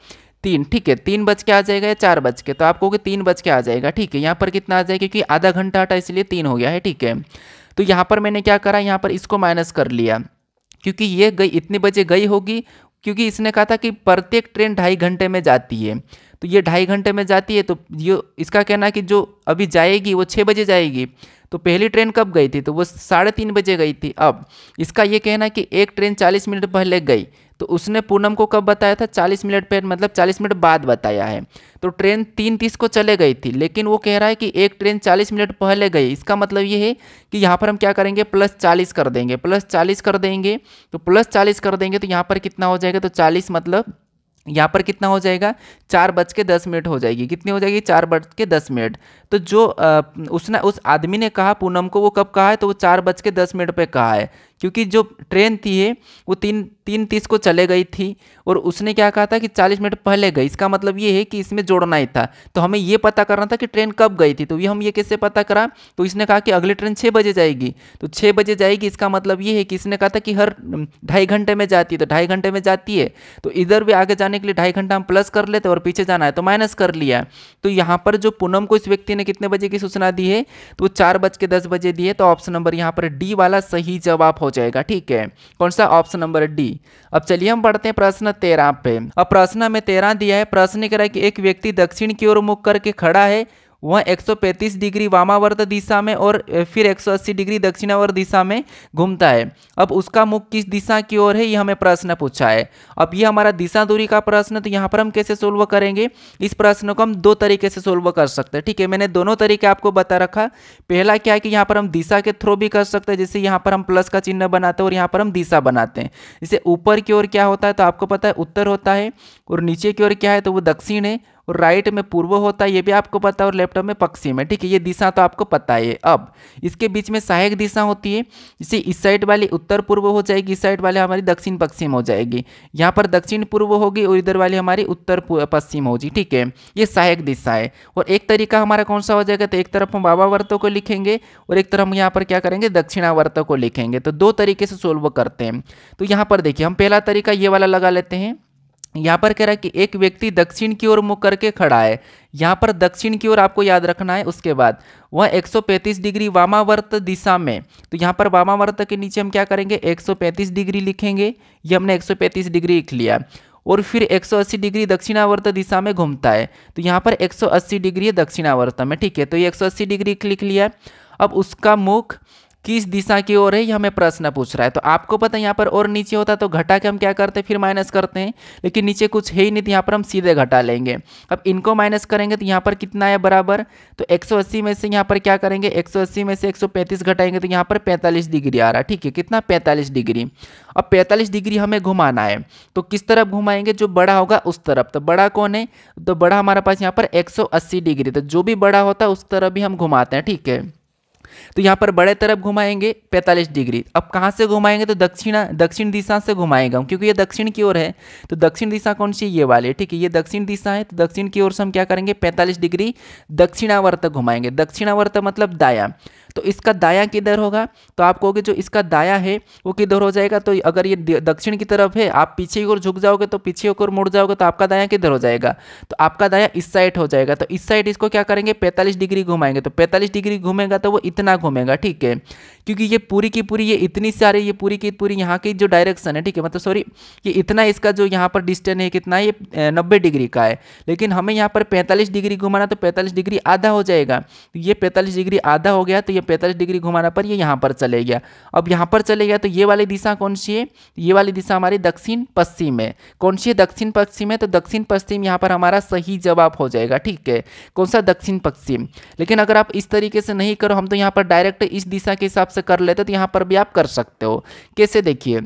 S1: 3, ठीक है। 3 बज के आ जाएगा या 4 बज के, तो आपको 3 बज के आ जाएगा, ठीक है। यहाँ पर कितना आ जाएगा, क्योंकि आधा घंटा हटा इसलिए 3 हो गया है, ठीक है। तो यहाँ पर मैंने क्या करा, यहाँ पर इसको माइनस कर लिया, क्योंकि ये गई इतने बजे गई होगी, क्योंकि इसने कहा था कि प्रत्येक ट्रेन 2.5 घंटे में जाती है, तो ये 2.5 घंटे में जाती है, तो ये इसका कहना है कि जो अभी जाएगी वो 6 बजे जाएगी। तो पहली ट्रेन कब गई थी, तो वो 3:30 बजे गई थी। अब इसका ये कहना है कि एक ट्रेन 40 मिनट पहले गई, तो उसने पूनम को कब बताया था, 40 मिनट पहले, मतलब 40 मिनट बाद बताया है। तो ट्रेन 3:30 को चले गई थी, लेकिन वो कह रहा है कि एक ट्रेन 40 मिनट पहले गई। इसका मतलब ये है कि यहाँ पर हम क्या करेंगे, +40 कर देंगे, +40 कर देंगे। तो +40 कर देंगे तो यहाँ पर कितना हो जाएगा, तो 40 मतलब यहाँ पर कितना हो जाएगा, 4:10 हो जाएगी। कितनी हो जाएगी, 4:10। तो जो उसने उस आदमी ने कहा पूनम को, वो कब कहा है, तो वो 4:10 पे कहा है, क्योंकि जो ट्रेन थी है वो 3:30 को चले गई थी, और उसने क्या कहा था कि 40 मिनट पहले गई। इसका मतलब ये है कि इसमें जोड़ना ही था। तो हमें ये पता करना था कि ट्रेन कब गई थी, तो ये हम ये कैसे पता करा, तो इसने कहा कि अगली ट्रेन 6 बजे जाएगी, तो 6 बजे जाएगी। इसका मतलब ये है कि इसने कहा था कि हर 2.5 घंटे में जाती है, तो 2.5 घंटे में जाती है, तो इधर भी आगे जाने के लिए 2.5 घंटा हम प्लस कर लेते और पीछे जाना है तो माइनस कर लिया। तो यहाँ पर जो पूनम को इस व्यक्ति ने कितने बजे की सूचना दी है, तो 4:10 दी है। तो ऑप्शन नंबर यहाँ पर डी वाला सही जवाब हो जाएगा। ठीक है, कौन सा, ऑप्शन नंबर डी। अब चलिए हम पढ़ते हैं प्रश्न 13 पे। अब प्रश्न में 13 दिया है। प्रश्न कह रहा है कि एक व्यक्ति दक्षिण की ओर मुख करके खड़ा है, वह 135 डिग्री वामावर्त दिशा में और फिर 180 डिग्री दक्षिणावर्त दिशा में घूमता है। अब उसका मुख किस दिशा की ओर है, ये हमें प्रश्न पूछा है। अब ये हमारा दिशा दूरी का प्रश्न, तो यहाँ पर हम कैसे सोल्व करेंगे, इस प्रश्न को हम 2 तरीके से सोल्व कर सकते हैं। ठीक है, मैंने दोनों तरीके आपको बता रखा। पहला क्या है कि यहाँ पर हम दिशा के थ्रू भी कर सकते हैं, जैसे यहाँ पर हम प्लस का चिन्ह बनाते हैं और यहाँ पर हम दिशा बनाते हैं। जैसे ऊपर की ओर क्या होता है, तो आपको पता है उत्तर होता है, और नीचे की ओर क्या है, तो वो दक्षिण है, और राइट में पूर्व होता है, ये भी आपको पता है, और लेफ्ट में पश्चिम है। ठीक है, ये दिशा तो आपको पता है। अब इसके बीच में सहायक दिशा होती है, जैसे इस साइड वाली उत्तर पूर्व हो जाएगी, इस साइड वाली हमारी दक्षिण पश्चिम हो जाएगी, यहाँ पर दक्षिण पूर्व होगी और इधर वाली हमारी उत्तर पश्चिम होगी। ठीक है, ये सहायक दिशा है। और एक तरीका हमारा कौन सा हो जाएगा, तो एक तरफ हम वामावर्तों को लिखेंगे और एक तरफ हम यहाँ पर क्या करेंगे, दक्षिणावर्तों को लिखेंगे। तो 2 तरीके से सोल्व करते हैं। तो यहाँ पर देखिए, हम पहला तरीका ये वाला लगा लेते हैं। यहाँ पर कह रहा है कि एक व्यक्ति दक्षिण की ओर मुख करके खड़ा है। यहाँ पर दक्षिण की ओर आपको याद रखना है। उसके बाद वह 135 डिग्री वामावर्त दिशा में, तो यहाँ पर वामावर्त के नीचे हम क्या करेंगे, 135 डिग्री लिखेंगे। ये हमने 135 डिग्री लिख लिया। और फिर 180 डिग्री दक्षिणावर्त दिशा में घूमता है, तो यहाँ पर 180 डिग्री है दक्षिणावर्त में। ठीक है, तो ये 180 डिग्री लिख लिया। अब उसका मुख किस दिशा की ओर है, ये हमें प्रश्न पूछ रहा है। तो आपको पता है यहाँ पर और नीचे होता तो घटा के हम क्या करते हैं, फिर माइनस करते हैं, लेकिन नीचे कुछ है ही नहीं, तो यहाँ पर हम सीधे घटा लेंगे। अब इनको माइनस करेंगे तो यहाँ पर कितना है, बराबर। तो 180 में से यहाँ पर क्या करेंगे, 180 में से 135 घटाएंगे तो यहाँ पर 45 डिग्री आ रहा है। ठीक है, कितना, 45 डिग्री। अब 45 डिग्री हमें घुमाना है, तो किस तरफ घुमाएंगे, जो बड़ा होगा उस तरफ। तो बड़ा कौन है, तो बड़ा हमारे पास यहाँ पर 180 डिग्री, तो जो भी बड़ा होता है उस तरफ भी हम घुमाते हैं। ठीक है, तो यहाँ पर बड़े तरफ घुमाएंगे 45 डिग्री। अब कहाँ से घुमाएंगे, तो दक्षिण दिशा से घुमाएगा, क्योंकि ये दक्षिण की ओर है। तो दक्षिण दिशा कौन सी, ये वाली। ठीक है, ये दक्षिण दिशा है, तो दक्षिण की ओर से हम क्या करेंगे, 45 डिग्री दक्षिणावर्त घुमाएंगे। दक्षिणावर्त मतलब दाया। तो इसका दाया किधर होगा, तो आप कहोगे जो इसका दाया है वो किधर हो जाएगा। तो अगर ये दक्षिण की तरफ है, आप पीछे की ओर झुक जाओगे, तो पीछे की ओर मुड़ जाओगे, तो आपका दाया किधर हो जाएगा, तो आपका दाया इस साइड हो जाएगा। तो इस साइड इसको क्या करेंगे, 45 डिग्री घुमाएंगे। तो 45 डिग्री घूमेगा तो वो इतना घूमेगा। ठीक है, क्योंकि ये पूरी की पूरी, ये इतनी सारी, ये पूरी की पूरी यहाँ की जो डायरेक्शन है, ठीक है, मतलब सॉरी, ये इतना इसका जो यहाँ पर डिस्टेंस है कितना है, ये 90 डिग्री का है। लेकिन हमें यहाँ पर 45 डिग्री घुमाना, तो 45 डिग्री आधा हो जाएगा। तो ये 45 डिग्री आधा हो गया, तो ये 45 डिग्री घुमाना पर ये यहाँ पर चले गया। अब यहाँ पर चले गया, तो ये वाली दिशा कौन सी है, ये वाली दिशा हमारी दक्षिण पश्चिम है। कौन सी है, दक्षिण पश्चिम है। तो दक्षिण पश्चिम यहाँ पर हमारा सही जवाब हो जाएगा। ठीक है, कौन सा, दक्षिण पश्चिम। लेकिन अगर आप इस तरीके से नहीं करो, हम तो यहाँ पर डायरेक्ट इस दिशा के हिसाब से कर लेते, तो यहाँ पर भी आप कर सकते हो। कैसे, देखिए,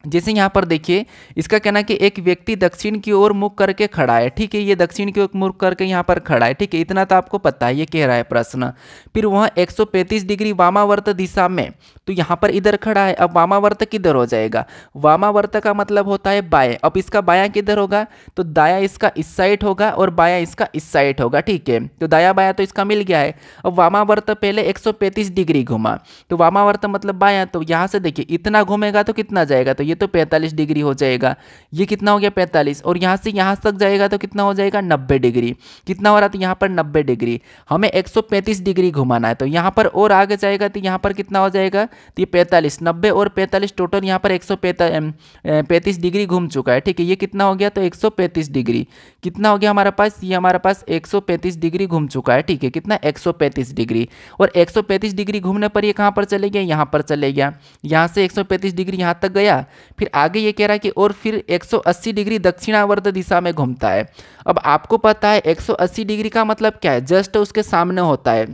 S1: जैसे यहाँ पर देखिए, इसका कहना है कि एक व्यक्ति दक्षिण की ओर मुख करके खड़ा है। ठीक है, ये दक्षिण की ओर मुख करके यहाँ पर खड़ा है। ठीक है, इतना तो आपको पता है, ये कह रहा है प्रश्न। फिर वह 135 डिग्री वामावर्त दिशा में, तो यहाँ पर इधर खड़ा है, अब वामावर्त किधर हो जाएगा, वामावर्त का मतलब होता है बाएं। अब इसका बायां किधर होगा, तो दाया इसका इस साइड होगा और बायां इसका इस साइड होगा, ठीक है। तो दाया बायां तो इसका मिल गया है। अब वामावर्त पहले 135 डिग्री घुमा, तो वामावर्त मतलब बायां, तो यहाँ से देखिए इतना घूमेगा तो कितना जाएगा, तो ये तो 45 डिग्री हो जाएगा। ये कितना हो गया 45, और यहाँ से यहाँ तक जाएगा तो कितना हो जाएगा 90 डिग्री। कितना हो रहा था यहाँ पर 90 डिग्री, हमें 135 डिग्री घुमाना है। तो यहाँ पर और आगे जाएगा तो यहाँ पर कितना हो जाएगा, तो ये 45, 90 और 45 टोटल यहाँ पर 135 डिग्री घूम चुका है, ठीक है। ये कितना हो गया, तो 135 डिग्री कितना हो गया हमारे पास, ये हमारे पास 135 डिग्री घूम चुका है, ठीक है। कितना 135 डिग्री, और 135 डिग्री घूमने पर ये कहाँ पर चले गया, यहाँ पर चले गया। यहाँ से 135 डिग्री यहाँ तक गया, फिर आगे ये कह रहा है कि और फिर 180 डिग्री दक्षिणावर्त दिशा में घूमता है। अब आपको पता है 180 डिग्री का मतलब क्या है, जस्ट उसके सामने होता है।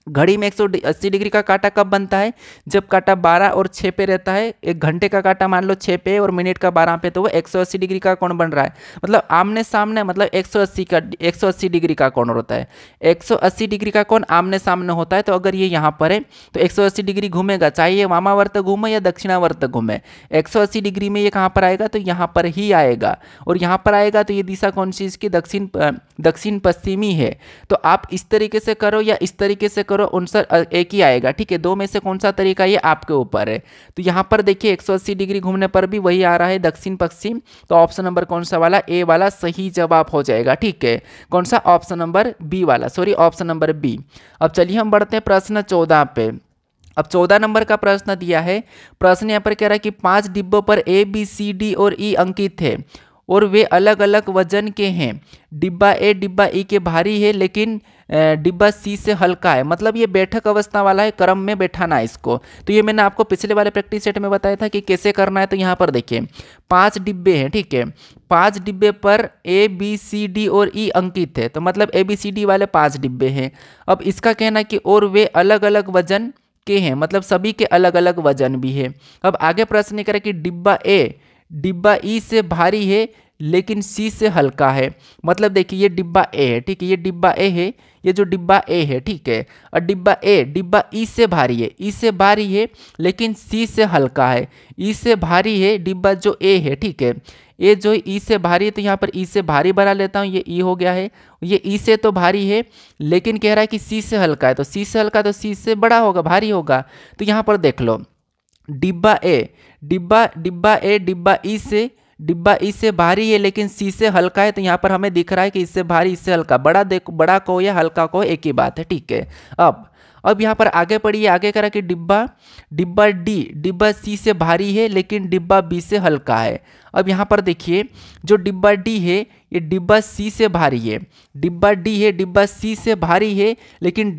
S1: घड़ी में 180 डिग्री का कांटा कब बनता है, जब कांटा 12 और 6 पे रहता है। एक घंटे का कांटा मान लो 6 पे और मिनट का 12 पे, तो वो 180 डिग्री का कोण बन रहा है। मतलब आमने सामने, मतलब 180 डिग्री का कोण होता है। 180 डिग्री का कोण आमने सामने होता है। तो अगर ये यहाँ पर है तो 180 डिग्री घूमेगा, चाहे ये वामावर्त घूमे या दक्षिणावर्त घूमे। 180 डिग्री में ये कहाँ पर आएगा, तो यहाँ पर ही आएगा, और यहाँ पर आएगा तो ये दिशा कौन सी इसकी, दक्षिण पश्चिमी है। तो आप इस तरीके से करो या इस तरीके से करो, आंसर एक ही आएगा, ठीक है। दो में से कौन सा तरीका ये आपके ऊपर है। तो यहाँ पर देखिए 180 डिग्री घूमने पर भी वही आ रहा है, दक्षिण पश्चिम। तो ऑप्शन नंबर कौन सा वाला, ए वाला सही जवाब हो जाएगा, ठीक है। कौन सा, ऑप्शन नंबर बी वाला, सॉरी ऑप्शन नंबर बी। अब चलिए हम बढ़ते हैं प्रश्न 14 पे। अब 14 नंबर का प्रश्न दिया है। प्रश्न यहाँ पर कह रहा है कि 5 डिब्बों पर ए बी सी डी और ई अंकित है और वे अलग अलग वजन के हैं। डिब्बा ए डिब्बा ई के भारी है लेकिन डिब्बा सी से हल्का है। मतलब ये बैठक अवस्था वाला है, क्रम में बैठाना है इसको। तो ये मैंने आपको पिछले वाले प्रैक्टिस सेट में बताया था कि कैसे करना है। तो यहाँ पर देखिए 5 डिब्बे हैं, ठीक है। 5 डिब्बे पर ए बी सी डी और ई अंकित है, तो मतलब ए बी सी डी वाले 5 डिब्बे हैं। अब इसका कहना है कि और वे अलग अलग वजन के हैं, मतलब सभी के अलग अलग वजन भी है। अब आगे प्रश्न करें कि डिब्बा ए डिब्बा ई से भारी है लेकिन सी से हल्का है। मतलब देखिए ये डिब्बा ए है, ठीक है। ये डिब्बा ए है, ये जो डिब्बा ए है, ठीक है। और डिब्बा ए डिब्बा ई से भारी है, ई से भारी है लेकिन सी से हल्का है। ई से भारी है डिब्बा जो ए है, ठीक है। ये जो ई से भारी है, तो यहाँ पर ई से भारी बना लेता हूँ, ये ई हो गया है। ये ई से तो भारी है लेकिन कह रहा है कि सी से हल्का है, तो सी से हल्का तो सी से बड़ा होगा, भारी होगा। तो यहाँ पर देख लो डिब्बा ए डिब्बा ई से भारी है लेकिन सी से हल्का है। तो यहाँ पर हमें दिख रहा है कि इससे भारी इससे हल्का, बड़ा देखो, बड़ा को या हल्का को एक ही बात है, ठीक है। अब यहाँ पर आगे पढ़िए, आगे करा कि डिब्बा डी डिब्बा सी से भारी है लेकिन डिब्बा बी से हल्का है। अब यहाँ पर देखिए जो डिब्बा डी है ये डिब्बा सी से भारी है, डिब्बा डी है डिब्बा सी से भारी है लेकिन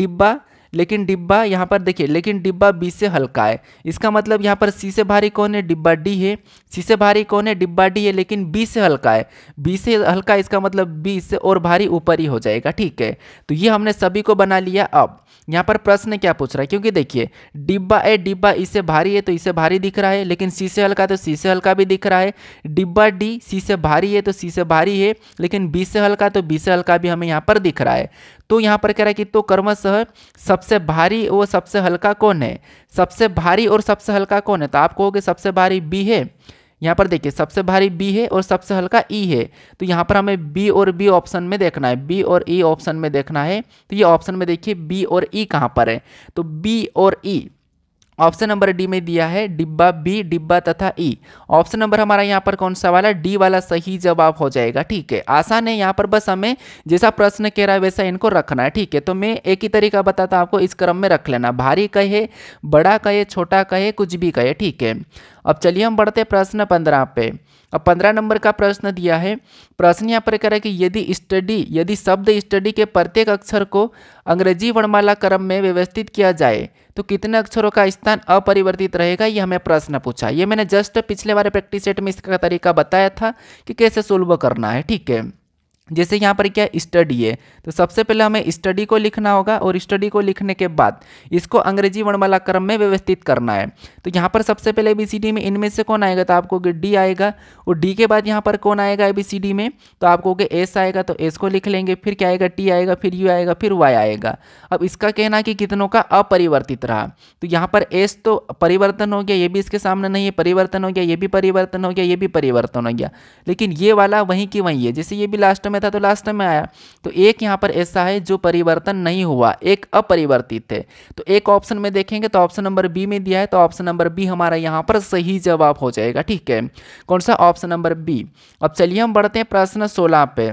S1: डिब्बा यहाँ पर देखिए लेकिन डिब्बा बी से हल्का है। इसका मतलब यहाँ पर सी से भारी कौन है, डिब्बा डी है। सी से भारी कौन है, डिब्बा डी है, लेकिन बी से हल्का है। बी से हल्का, इसका मतलब बी से और भारी ऊपर ही हो जाएगा, ठीक है। तो ये हमने सभी को बना लिया। अब यहाँ पर प्रश्न क्या पूछ रहा है, क्योंकि देखिए डिब्बा ए डिब्बा ई से भारी है तो इसे भारी दिख रहा है, लेकिन सी से हल्का तो सी से हल्का भी दिख रहा है। डिब्बा डी सी से भारी है तो सी से भारी है, लेकिन बी से हल्का तो बी से हल्का भी हमें यहाँ पर दिख रहा है। तो यहाँ पर कह रहा है कि तो क्रमशः सबसे भारी और सबसे हल्का कौन है, सबसे भारी और सबसे हल्का कौन है। तो आप कहोगे सबसे भारी बी है। यहाँ पर देखिए सबसे भारी बी है और सबसे हल्का ई है। तो यहाँ पर हमें बी और बी ऑप्शन में देखना है, बी और ई ऑप्शन में देखना है। तो ये ऑप्शन में देखिए बी और ई कहाँ पर है, तो बी और ई ऑप्शन नंबर डी में दिया है, डिब्बा बी डिब्बा तथा ई। ऑप्शन नंबर हमारा यहाँ पर कौन सा वाला, डी वाला सही जवाब हो जाएगा, ठीक है। आसान है, यहाँ पर बस हमें जैसा प्रश्न कह रहा है वैसा इनको रखना है, ठीक है। तो मैं एक ही तरीका बताता आपको, इस क्रम में रख लेना, भारी कहे, बड़ा कहे, छोटा कहे, कुछ भी कहे, ठीक है। अब चलिए हम बढ़ते हैं प्रश्न 15 पे। अब 15 नंबर का प्रश्न दिया है। प्रश्न यहाँ पर कह रहा है कि यदि शब्द स्टडी के प्रत्येक अक्षर को अंग्रेजी वर्णमाला क्रम में व्यवस्थित किया जाए तो कितने अक्षरों का स्थान अपरिवर्तित रहेगा, ये हमें प्रश्न पूछा। ये मैंने जस्ट पिछले वाले प्रैक्टिस सेट में इसका तरीका बताया था कि कैसे सोल्व करना है, ठीक है। जैसे यहाँ पर क्या स्टडी है, तो सबसे पहले हमें स्टडी को लिखना होगा और स्टडी को लिखने के बाद इसको अंग्रेजी वर्णमाला क्रम में व्यवस्थित करना है। तो यहाँ पर सबसे पहले ABCD में इनमें से कौन आएगा, तो आपको डी आएगा, और डी के बाद यहाँ पर कौन आएगा ABCD में, तो आपको एस आएगा, तो एस को लिख लेंगे, फिर क्या आएगा टी आएगा, फिर यू आएगा, फिर वाई आएगा। अब इसका कहना कि कितनों का अपरिवर्तित रहा, तो यहाँ पर एस तो परिवर्तन हो गया, ये भी इसके सामने नहीं है, परिवर्तन हो गया, ये भी परिवर्तन हो गया, ये भी परिवर्तन हो गया, लेकिन ये वाला वहीं की वहीं है। जैसे ये भी लास्ट में था तो लास्ट में आया, तो एक यहाँ पर ऐसा है जो परिवर्तन नहीं हुआ, एक अपरिवर्तित है। तो एक ऑप्शन में देखेंगे तो ऑप्शन नंबर बी में दिया है, तो ऑप्शन नंबर बी हमारा यहाँ पर सही जवाब हो जाएगा। ठीक है, कौन सा, ऑप्शन नंबर बी। अब चलिए हम बढ़ते हैं प्रश्न 16 पे।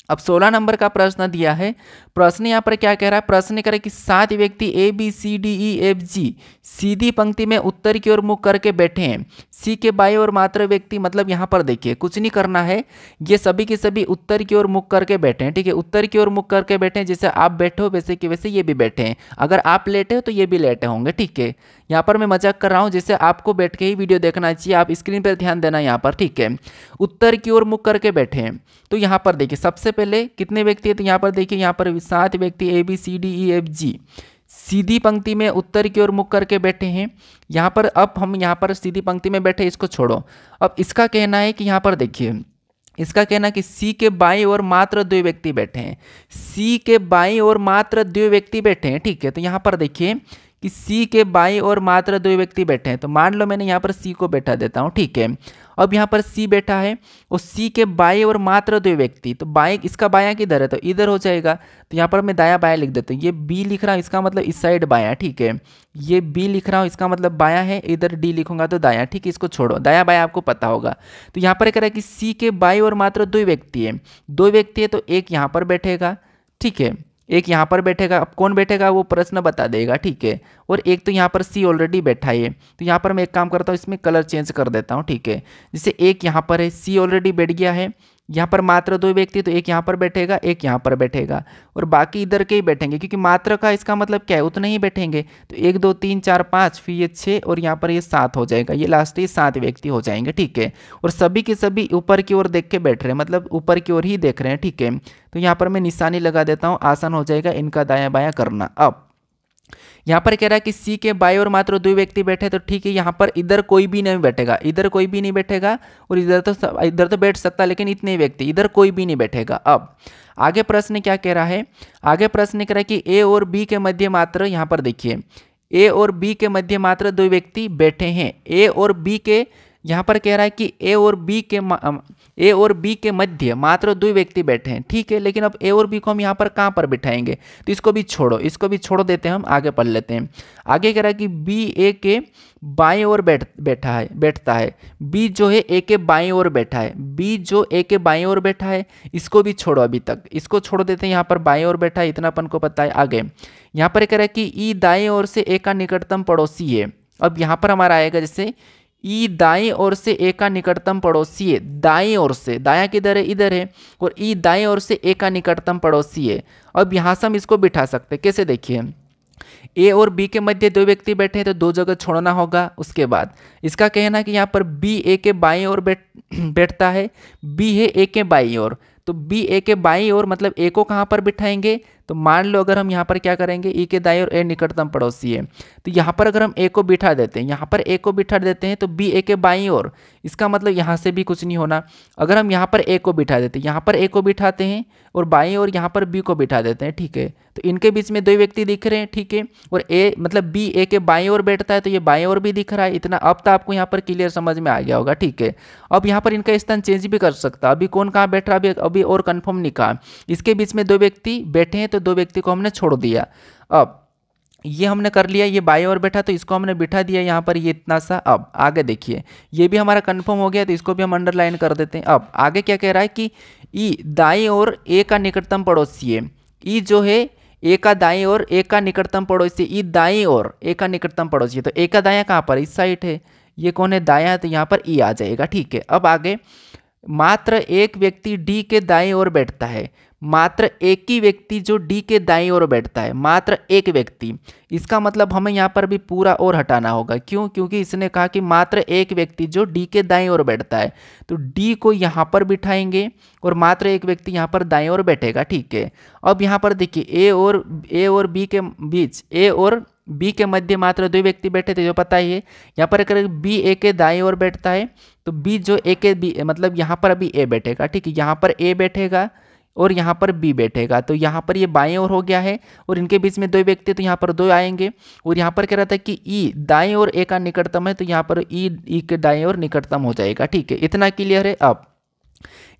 S1: अब 16 नंबर का प्रश्न दिया है। प्रश्न यहाँ पर क्या कह रहा है, प्रश्न कह रहा है कि 7 व्यक्ति ABCDEFG सीधी पंक्ति में उत्तर की ओर मुख करके बैठे हैं। सी के बाई और मात्र व्यक्ति, मतलब यहाँ पर देखिए कुछ नहीं करना है, ये सभी के सभी उत्तर की ओर मुख करके बैठे हैं। ठीक है, उत्तर की ओर मुख करके बैठे हैं, जैसे आप बैठे हो वैसे कि वैसे ये भी बैठे हैं, अगर आप लेटे हो तो ये भी लेटे होंगे। ठीक है, यहाँ पर मैं मजाक कर रहा हूँ, जैसे आपको बैठ के ही वीडियो देखना चाहिए, आप स्क्रीन पर ध्यान देना यहाँ पर। ठीक है, उत्तर की ओर मुख करके बैठे हैं, तो यहाँ पर देखिए सबसे पहले कितने व्यक्ति है, तो यहाँ पर देखिए यहाँ पर 7 व्यक्ति ABCDEFG सीधी पंक्ति में उत्तर की ओर मुख करके बैठे हैं। यहाँ पर अब हम यहाँ पर सीधी पंक्ति में बैठे, इसको छोड़ो। अब इसका कहना है कि यहाँ पर देखिए, इसका कहना कि सी के बाईं ओर मात्र 2 व्यक्ति बैठे हैं, सी के बाईं ओर मात्र 2 व्यक्ति बैठे हैं। ठीक है, तो यहाँ पर देखिए कि सी के बाईं ओर मात्र 2 व्यक्ति बैठे हैं, तो मान लो मैंने यहाँ पर सी को बैठा देता हूँ। ठीक है, अब यहाँ पर सी बैठा है और सी के बाईं ओर मात्र 2 व्यक्ति, तो बाएं, इसका बायां किधर है, तो इधर हो जाएगा। तो यहाँ पर मैं दाया बायां लिख देता हूँ, ये बी लिख रहा हूँ, इसका मतलब इस साइड बायां। ठीक है, ये बी लिख रहा हूँ, इसका मतलब बायां है, इधर डी लिखूंगा तो दायां। ठीक है, इसको छोड़ो, दाया बायां आपको पता होगा। तो यहाँ पर कह रहा है कि सी के बाईं ओर मात्र 2 व्यक्ति है, 2 व्यक्ति है, तो एक यहाँ पर बैठेगा। ठीक है, एक यहाँ पर बैठेगा, अब कौन बैठेगा वो प्रश्न बता देगा। ठीक है, और एक तो यहाँ पर सी ऑलरेडी बैठा है, तो यहाँ पर मैं एक काम करता हूँ, इसमें कलर चेंज कर देता हूँ। ठीक है, जैसे एक यहाँ पर है, सी ऑलरेडी बैठ गया है, यहाँ पर मात्र 2 व्यक्ति, तो एक यहाँ पर बैठेगा, एक यहाँ पर बैठेगा, और बाकी इधर के ही बैठेंगे, क्योंकि मात्र का इसका मतलब क्या है, उतने ही बैठेंगे। तो 1 2 3 4 5, फिर ये 6, और यहाँ पर ये 7 हो जाएगा, ये लास्ट ये 7 व्यक्ति हो जाएंगे। ठीक है, और सभी के सभी ऊपर की ओर देख के बैठ रहे हैं, मतलब ऊपर की ओर ही देख रहे हैं। ठीक है, तो यहाँ पर मैं निशानी लगा देता हूँ, आसान हो जाएगा इनका दायां बायां करना। अब यहाँ पर कह रहा है कि सी के बाईं ओर मात्र 2 व्यक्ति बैठे, तो ठीक है, यहाँ पर इधर कोई भी नहीं बैठेगा, इधर कोई भी नहीं बैठेगा, और इधर तो बैठ सकता, लेकिन इतने व्यक्ति, इधर कोई भी नहीं बैठेगा। अब आगे प्रश्न क्या कह रहा है, आगे प्रश्न कह रहा है कि ए और बी के मध्य मात्र, यहाँ पर देखिए ए और बी के मध्य मात्र 2 व्यक्ति बैठे हैं। ए और बी के, यहाँ पर कह रहा है कि ए और बी के मध्य मात्र 2 व्यक्ति बैठे हैं। ठीक है, लेकिन अब ए और बी को हम यहाँ पर कहाँ पर बिठाएंगे, तो इसको भी छोड़ो देते हैं, हम आगे पढ़ लेते हैं। आगे कह रहा है कि बी ए के बाएं ओर बैठता है, बी जो है ए के बाएं ओर बैठा है, बी जो ए के बाएं ओर बैठा है, इसको भी छोड़ो, अभी तक इसको छोड़ देते हैं, यहाँ पर बाएं ओर बैठा है, इतना अपन को पता है। आगे यहाँ पर कह रहा है कि ई दाएं ओर से ए का निकटतम पड़ोसी है। अब यहाँ पर हमारा आएगा जैसे ई दाएं ओर से ए का निकटतम पड़ोसी है, दाएं ओर से, दायां किधर है, इधर है, और ई दाएं ओर से ए का निकटतम पड़ोसी है। अब यहाँ से हम इसको बिठा सकते हैं, कैसे देखिए, ए और बी के मध्य 2 व्यक्ति बैठे हैं, तो 2 जगह छोड़ना होगा। उसके बाद इसका कहना है कि यहाँ पर बी ए के बाईं ओर बैठता है, बी है ए के बाईं ओर, तो बी ए के बाईं ओर मतलब ए को कहाँ पर बिठाएंगे, तो मान लो अगर हम यहाँ पर क्या करेंगे, ई के दाईं ओर ए निकटतम पड़ोसी है, तो यहाँ पर अगर हम ए को बिठा देते हैं, यहाँ पर ए को बिठा देते हैं, तो बी ए के बाईं ओर, इसका मतलब यहाँ से भी कुछ नहीं होना। अगर हम यहाँ पर ए को बिठा देते हैं, यहाँ पर ए को बिठाते हैं, और बाईं ओर यहाँ पर बी को बिठा देते हैं। ठीक है, तो इनके बीच में 2 व्यक्ति दिख रहे हैं। ठीक है, और ए मतलब बी ए के बाईं ओर बैठता है, तो ये बाईं ओर भी दिख रहा है। इतना अब तो आपको यहाँ पर क्लियर समझ में आ गया होगा। ठीक है, अब यहाँ पर इनका स्थान चेंज भी कर सकता, अभी कौन कहाँ बैठ रहा है अभी और कंफर्म नहीं कहा। इसके बीच में 2 व्यक्ति बैठे हैं, तो 2 व्यक्ति को हमने छोड़ दिया। अब ये हमने कर लिया, ये बाईं ओर बैठा, तो इसको हमने बिठा दिया यहाँ पर, ये इतना सा। अब आगे देखिए, ये भी हमारा कंफर्म हो गया, तो इसको भी हम अंडरलाइन कर देते हैं। अब आगे क्या कह रहा है कि ई दाईं ओर ए का निकटतम पड़ोसी है, ई जो है ए का दाईं ओर ए का निकटतम पड़ोसी, ई दाईं ओर ए का निकटतम पड़ोसी है, तो ए का दायां कहाँ पर, इस साइड है, ये कौन है, दायां है, तो यहाँ पर ई आ जाएगा। ठीक है, अब आगे मात्र एक व्यक्ति डी के दाएं ओर बैठता है, मात्र एक ही व्यक्ति जो डी के दाएं ओर बैठता है, मात्र एक व्यक्ति। इसका मतलब हमें यहाँ पर भी पूरा और हटाना होगा। क्यों? क्योंकि इसने कहा कि मात्र एक व्यक्ति जो डी के दाएं ओर बैठता है, तो डी को यहाँ पर बिठाएंगे और मात्र एक व्यक्ति यहाँ पर दाएं ओर बैठेगा। ठीक है, अब यहाँ पर देखिए ए और बी के बीच, ए और बी के मध्य मात्र दो व्यक्ति बैठे थे, जो पता ही है। यहाँ पर अगर बी ए के दाएं ओर बैठता है तो बी जो ए के बी, मतलब यहाँ पर अभी ए बैठेगा। ठीक है, यहाँ पर ए बैठेगा और यहाँ पर बी बैठेगा, तो यहाँ पर ये बाएं ओर हो गया है और इनके बीच में दो व्यक्ति, तो यहाँ पर दो आएंगे। और यहाँ पर कह रहा था कि ई दाएं ओर ए का निकटतम है, तो यहाँ पर ई के दाएं ओर निकटतम हो जाएगा। ठीक है, इतना क्लियर है। अब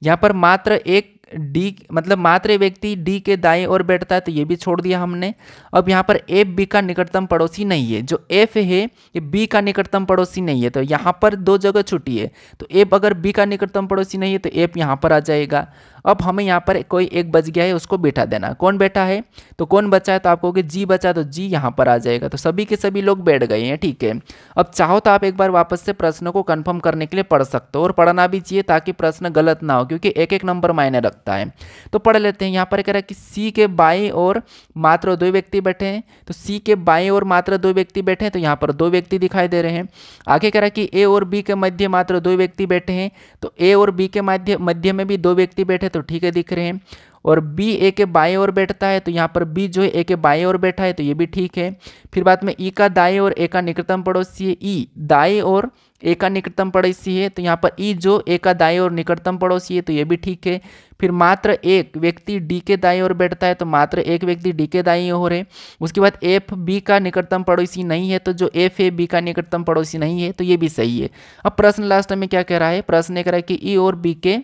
S1: यहाँ पर मात्र एक डी, मतलब मात्र व्यक्ति डी के दाएं ओर बैठता है, तो ये भी छोड़ दिया हमने। अब यहाँ पर एफ बी का निकटतम पड़ोसी नहीं है, जो एफ है ये बी का निकटतम पड़ोसी नहीं है, तो यहाँ पर दो जगह छुट्टी है। तो एफ अगर बी का निकटतम पड़ोसी नहीं है तो एफ यहाँ पर आ जाएगा। अब हमें यहाँ पर कोई एक बच गया है, उसको बैठा देना। कौन बैठा है? तो कौन बचा है? तो आप कहोगे जी बचा, तो जी यहाँ पर आ जाएगा। तो सभी के सभी लोग बैठ गए हैं। ठीक है, अब चाहो तो आप एक बार वापस से प्रश्न को कंफर्म करने के लिए पढ़ सकते हो, और पढ़ना भी चाहिए ताकि प्रश्न गलत ना हो, क्योंकि एक एक नंबर मायने रखता है। तो पढ़ लेते हैं। यहाँ पर कह रहा है कि सी के बाएं ओर मात्र दो व्यक्ति बैठे हैं, तो सी के बाएं ओर मात्र दो व्यक्ति बैठे हैं, तो यहाँ पर दो व्यक्ति दिखाई दे रहे हैं। आगे कह रहा है कि ए और बी के मध्य मात्र दो व्यक्ति बैठे हैं, तो ए और बी के मध्य में भी दो व्यक्ति बैठे, तो ठीक है दिख रहे हैं। और बी ए के बाएं ओर बैठता है, तो यहाँ पर बी जो है ए के बाएं ओर बैठा है, तो ये भी ठीक है। फिर बाद में ई का दाएं और ए का निकटतम पड़ोसी है, ई दाएं और ए का निकटतम पड़ोसी है, तो यहाँ पर ई जो ए का दाएं और निकटतम पड़ोसी है, तो ये भी ठीक है। फिर मात्र एक व्यक्ति डी के दाएं ओर बैठता है, तो मात्र एक व्यक्ति डी के दाएं ओर है। उसके बाद एफ बी का निकटतम पड़ोसी नहीं है, तो जो एफ ए बी का निकटतम पड़ोसी नहीं है, तो ये भी सही है। अब प्रश्न लास्ट में क्या कह रहा है? प्रश्न कह रहा है कि ई और बी के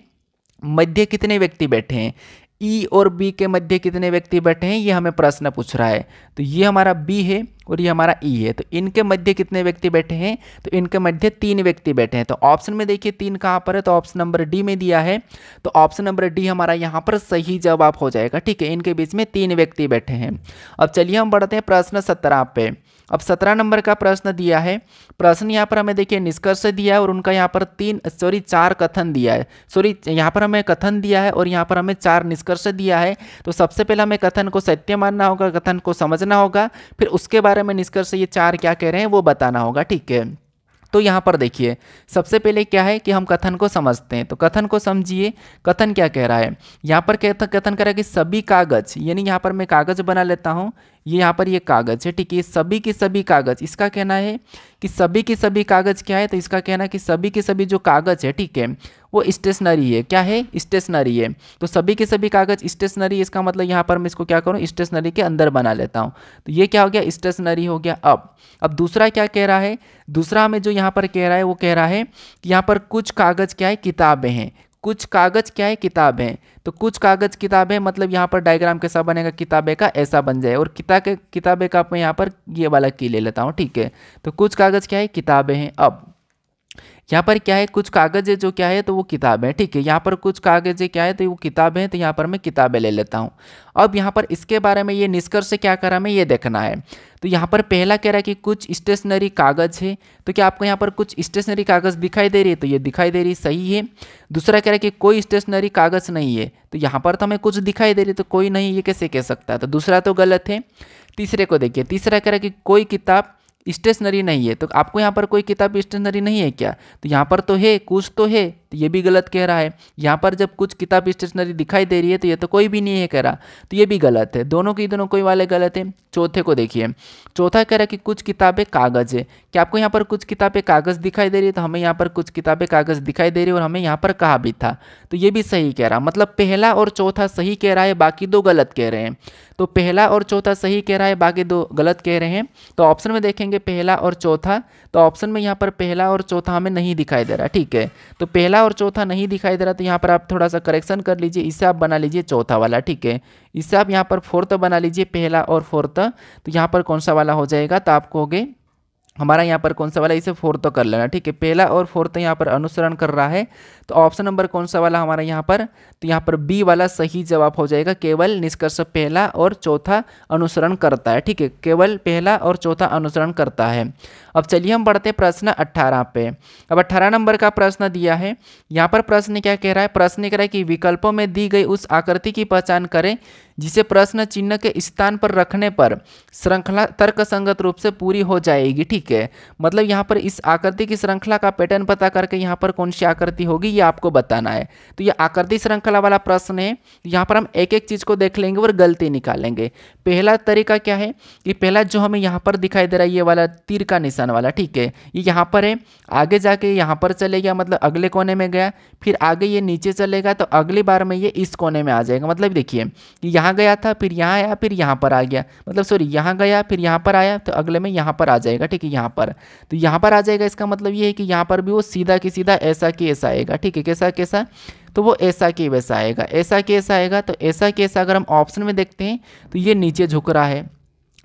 S1: मध्य कितने व्यक्ति बैठे हैं। ई और बी के मध्य कितने व्यक्ति बैठे हैं, ये हमें प्रश्न पूछ रहा है। तो ये हमारा बी है और ये हमारा ई है, तो इनके मध्य कितने व्यक्ति बैठे हैं? तो इनके मध्य तीन व्यक्ति बैठे हैं। तो ऑप्शन में देखिए तीन कहाँ पर है, तो ऑप्शन नंबर डी में दिया है, तो ऑप्शन नंबर डी हमारा यहाँ पर सही जवाब हो जाएगा। ठीक है, इनके बीच में तीन व्यक्ति बैठे हैं। अब चलिए हम बढ़ते हैं प्रश्न 17 पे। अब 17 नंबर का प्रश्न दिया है। प्रश्न यहाँ पर हमें देखिए निष्कर्ष दिया है और उनका यहाँ पर चार कथन दिया है। यहाँ पर हमें कथन दिया है और यहाँ पर हमें चार निष्कर्ष दिया है। तो सबसे पहले हमें कथन को सत्य मानना होगा, कथन को समझना होगा, फिर उसके बारे में निष्कर्ष ये चार क्या कह रहे हैं वो बताना होगा। ठीक है, तो यहाँ पर देखिए सबसे पहले क्या है कि हम कथन को समझते हैं। तो कथन को समझिए, कथन क्या कह रहा है। यहाँ पर कथन कह रहा है कि सभी कागज, यानी यहाँ पर मैं कागज बना लेता हूँ, ये यहाँ पर ये कागज है। ठीक है, सभी के सभी कागज, इसका कहना है कि सभी के सभी कागज क्या है, तो इसका कहना है कि सभी के सभी जो कागज है, ठीक है, वो स्टेशनरी है। क्या है? स्टेशनरी है। तो सभी के सभी कागज स्टेशनरी, इसका मतलब यहाँ पर मैं इसको क्या करूँ, स्टेशनरी के अंदर बना लेता हूँ। तो ये क्या हो गया, स्टेशनरी हो गया। अब दूसरा क्या कह रहा है, दूसरा हमें जो यहाँ पर कह रहा है वो कह रहा है कि यहाँ पर कुछ कागज क्या है, किताबें हैं। कुछ कागज क्या है, किताबें। तो कुछ कागज किताबें, मतलब यहाँ पर डायग्राम कैसा बनेगा, किताबें का ऐसा बन जाए, और किताबें का मैं यहाँ पर ये वाला की ले लेता हूँ। ठीक है, तो कुछ कागज क्या है, किताबें हैं। अब यहाँ पर क्या है, कुछ कागज है जो क्या है, तो वो किताब है। ठीक है, यहाँ पर कुछ कागज है क्या है, तो वो किताबें हैं, तो यहाँ पर मैं किताबें ले लेता हूँ। अब यहाँ पर इसके बारे में ये निष्कर्ष क्या करा हमें ये देखना है। तो यहाँ पर पहला कह रहा है कि कुछ स्टेशनरी कागज है, तो क्या आपको यहाँ पर कुछ स्टेशनरी कागज दिखाई दे रही है, तो ये दिखाई दे रही, सही है। दूसरा कह रहा है कि कोई स्टेशनरी कागज नहीं है, तो यहाँ पर तो हमें कुछ दिखाई दे रही, तो कोई नहीं, ये कैसे कह सकता है, तो दूसरा तो गलत है। तीसरे को देखिए, तीसरा कह रहा है कि कोई किताब स्टेशनरी नहीं है, तो आपको यहाँ पर कोई किताब स्टेशनरी नहीं है क्या, तो यहाँ पर तो है, कुछ तो है, तो ये भी गलत कह रहा है। यहाँ पर जब कुछ किताब स्टेशनरी दिखाई दे रही है तो ये तो कोई भी नहीं है कह रहा, तो ये भी गलत है। दोनों के दोनों कोई वाले गलत है। चौथे को देखिए, चौथा कह रहा है कि कुछ किताबें कागज है, क्या आपको यहाँ पर कुछ किताबें कागज दिखाई दे रही है, तो हमें यहाँ पर कुछ किताबें कागज दिखाई दे रही है और हमें यहाँ पर कहा भी था, तो ये भी सही कह रहा। मतलब पहला और चौथा सही कह रहा है, बाकी दो गलत कह रहे हैं। तो पहला और चौथा सही कह रहा है, बाकी दो गलत कह रहे हैं। तो ऑप्शन में देखेंगे पहला और चौथा, तो ऑप्शन में यहाँ पर पहला और चौथा हमें नहीं दिखाई दे रहा। ठीक है, तो पहला और चौथा नहीं दिखाई दे रहा, तो यहाँ पर आप थोड़ा सा करेक्शन कर लीजिए, इससे आप बना लीजिए चौथा वाला। ठीक है, इससे आप यहाँ पर फोर्थ बना लीजिए, पहला और फोर्थ, तो यहाँ पर कौन सा वाला हो जाएगा, तो आप कहोगे हमारा यहाँ पर कौन सा वाला, इसे फोर्थ कर लेना। ठीक है, पहला और फोर्थ यहाँ पर अनुसरण कर रहा है, तो ऑप्शन नंबर कौन सा वाला हमारा यहाँ पर, तो यहाँ पर बी वाला सही जवाब हो जाएगा। केवल निष्कर्ष पहला और चौथा अनुसरण करता है। ठीक है, केवल पहला और चौथा अनुसरण करता है। अब चलिए हम बढ़ते हैं प्रश्न 18 पे। अब 18 नंबर का प्रश्न दिया है। यहाँ पर प्रश्न क्या कह रहा है? प्रश्न कह रहा है कि विकल्पों में दी गई उस आकृति की पहचान करें जिसे प्रश्न चिन्ह के स्थान पर रखने पर श्रृंखला तर्कसंगत रूप से पूरी हो जाएगी। ठीक है, मतलब यहाँ पर इस आकृति की श्रृंखला का पैटर्न पता करके यहाँ पर कौन सी आकृति होगी ये आपको बताना है। तो ये आकृति श्रृंखला वाला प्रश्न है। यहाँ पर हम एक एक चीज को देख लेंगे और गलती निकालेंगे। पहला तरीका क्या है कि पहला जो हमें यहाँ पर दिखाई दे रहा है ये वाला तीर का निशान वाला, ठीक है, ये यहाँ पर है, आगे जाके यहाँ पर चले गया मतलब अगले कोने में गया, फिर आगे ये नीचे चलेगा तो अगली बार में ये इस कोने में आ जाएगा। मतलब देखिए कि यहाँ गया था, फिर यहाँ आया, फिर यहाँ पर आ गया, मतलब सॉरी यहाँ गया फिर यहाँ पर आया तो अगले में यहाँ पर आ जाएगा। ठीक है, यहाँ पर तो यहाँ पर आ जाएगा। इसका मतलब ये है कि यहाँ पर भी वो सीधा की सीधा ऐसा कि ऐसा आएगा। ठीक है, कैसा कैसा, तो वो ऐसा कि वैसा आएगा, ऐसा कि ऐसा आएगा। तो ऐसा कि ऐसा अगर हम ऑप्शन में देखते हैं तो ये नीचे झुक रहा है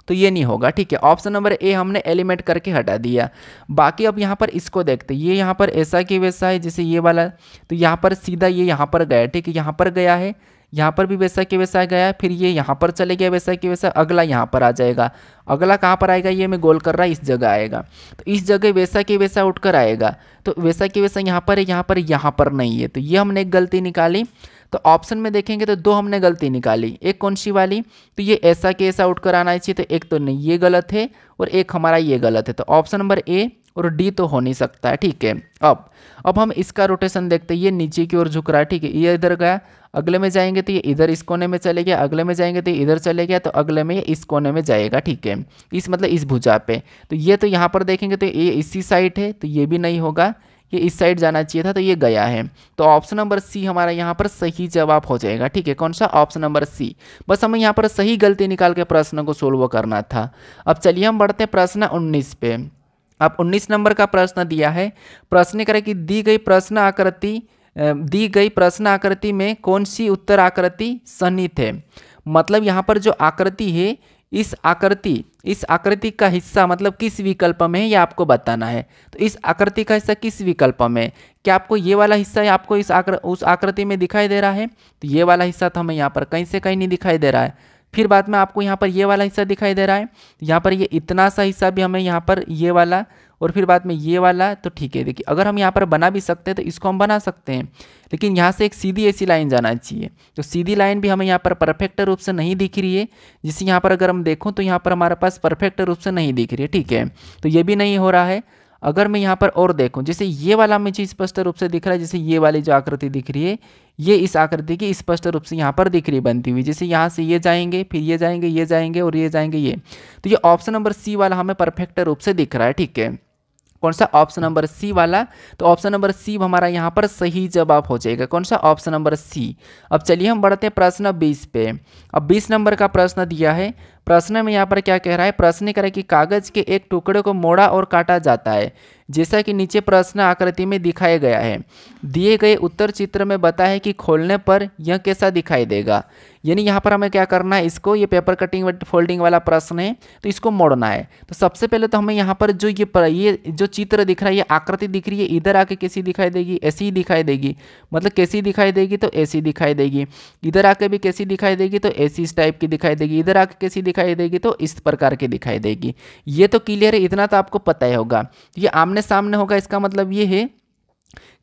S1: तो ये नहीं होगा। ठीक है, ऑप्शन नंबर ए हमने एलिमेंट करके हटा दिया। बाकी अब यहाँ पर इसको देखते हैं, ये यहाँ पर ऐसा कि वैसा है जैसे ये वाला, तो यहाँ पर सीधा ये यहाँ पर गया। ठीक है, यहाँ पर गया है, यहाँ पर भी वैसा कि वैसा गया, फिर ये यहाँ पर चले गया वैसा कि वैसा, अगला यहाँ पर आ जाएगा। अगला कहाँ पर आएगा? ये मैं गोल कर रहा है, इस जगह आएगा। तो इस जगह वैसा कि वैसा उठकर आएगा। तो वैसा कि वैसा यहाँ पर है, यहाँ पर नहीं है। तो ये हमने एक गलती निकाली। तो ऑप्शन में देखेंगे तो दो हमने गलती निकाली। एक कौन सी वाली? तो ये ऐसा कि ऐसा उठकर आना चाहिए, तो एक तो नहीं, ये गलत है, और एक हमारा ये गलत है। तो ऑप्शन नंबर ए और डी तो हो नहीं सकता है। ठीक है, अब हम इसका रोटेशन देखते हैं। ये नीचे की ओर झुक रहा है। ठीक है, ये इधर गया, अगले में जाएंगे तो ये इधर इस कोने में चले गया, अगले में जाएंगे तो ये इधर चले गया, तो अगले में ये इस कोने में जाएगा। ठीक है, इस मतलब इस भुजा पे। तो ये तो यहाँ पर देखेंगे तो ये इसी साइड है, तो ये भी नहीं होगा, ये इस साइड जाना चाहिए था, तो ये गया है। तो ऑप्शन नंबर सी हमारा यहाँ पर सही जवाब हो जाएगा। ठीक है, कौन सा? Option number C. बस हमें यहाँ पर सही गलती निकाल के प्रश्न को सोल्व करना था। अब चलिए हम बढ़ते हैं प्रश्न 19 पे। अब 19 नंबर का प्रश्न दिया है। प्रश्न करें कि दी गई प्रश्न आकृति में कौन सी उत्तर आकृति सन्निहित है। मतलब यहाँ पर जो आकृति है, इस आकृति का हिस्सा मतलब किस विकल्प में है ये आपको बताना है। तो इस आकृति का हिस्सा किस विकल्प में? क्या आपको ये वाला हिस्सा है आपको उस आकृति में दिखाई दे रहा है? तो ये वाला हिस्सा तो हमें यहाँ पर कहीं से कहीं नहीं दिखाई दे रहा है। फिर बाद में आपको यहाँ पर ये वाला हिस्सा दिखाई दे रहा है, यहाँ पर ये इतना सा हिस्सा भी हमें यहाँ पर ये वाला, और फिर बाद में ये वाला। तो ठीक है, देखिए अगर हम यहाँ पर बना भी सकते हैं तो इसको हम बना सकते हैं, लेकिन यहाँ से एक सीधी ऐसी लाइन जाना चाहिए। तो सीधी लाइन भी हमें यहाँ पर परफेक्ट रूप से नहीं दिख रही है, जिसे यहाँ पर अगर हम देखूँ तो यहाँ पर हमारे पास परफेक्ट रूप से नहीं दिख रही है। ठीक है, तो ये भी नहीं हो रहा है। अगर मैं यहाँ पर और देखूँ, जैसे ये वाला मुझे स्पष्ट रूप से दिख रहा है, जैसे ये वाली जो आकृति दिख रही है ये इस आकृति की स्पष्ट रूप से यहाँ पर दिख रही है बनती हुई। जैसे यहाँ से ये जाएंगे, फिर ये जाएंगे, ये जाएंगे और ये जाएंगे ये। तो ये ऑप्शन नंबर सी वाला हमें परफेक्ट रूप से दिख रहा है। ठीक है, कौन सा? ऑप्शन नंबर सी वाला। तो ऑप्शन नंबर सी हमारा यहाँ पर सही जवाब हो जाएगा। कौन सा? Option number C. अब चलिए हम बढ़ते हैं प्रश्न 20 पे। अब 20 नंबर का प्रश्न दिया है। प्रश्न में यहाँ पर क्या कह रहा है? प्रश्न कह रहा है कि कागज के एक टुकड़े को मोड़ा और काटा जाता है, जैसा कि नीचे प्रश्न आकृति में दिखाया गया है। दिए गए उत्तर चित्र में बताया है कि खोलने पर यह कैसा दिखाई देगा। यानी यहाँ पर हमें क्या करना है, इसको, ये पेपर कटिंग फोल्डिंग वाला प्रश्न है तो इसको मोड़ना है। तो सबसे पहले तो हमें यहाँ पर जो ये जो चित्र दिख रहा है, ये आकृति दिख रही है, इधर आके कैसी दिखाई देगी? ऐसी ही दिखाई देगी। मतलब कैसी दिखाई देगी? तो ऐसी दिखाई देगी। इधर आके भी कैसी दिखाई देगी? तो ऐसी इस टाइप की दिखाई देगी। इधर आके कैसी दिखाई देगी? तो इस प्रकार की दिखाई देगी। ये तो क्लियर है, इतना तो आपको पता ही होगा। ये आमने सामने होगा, इसका मतलब ये है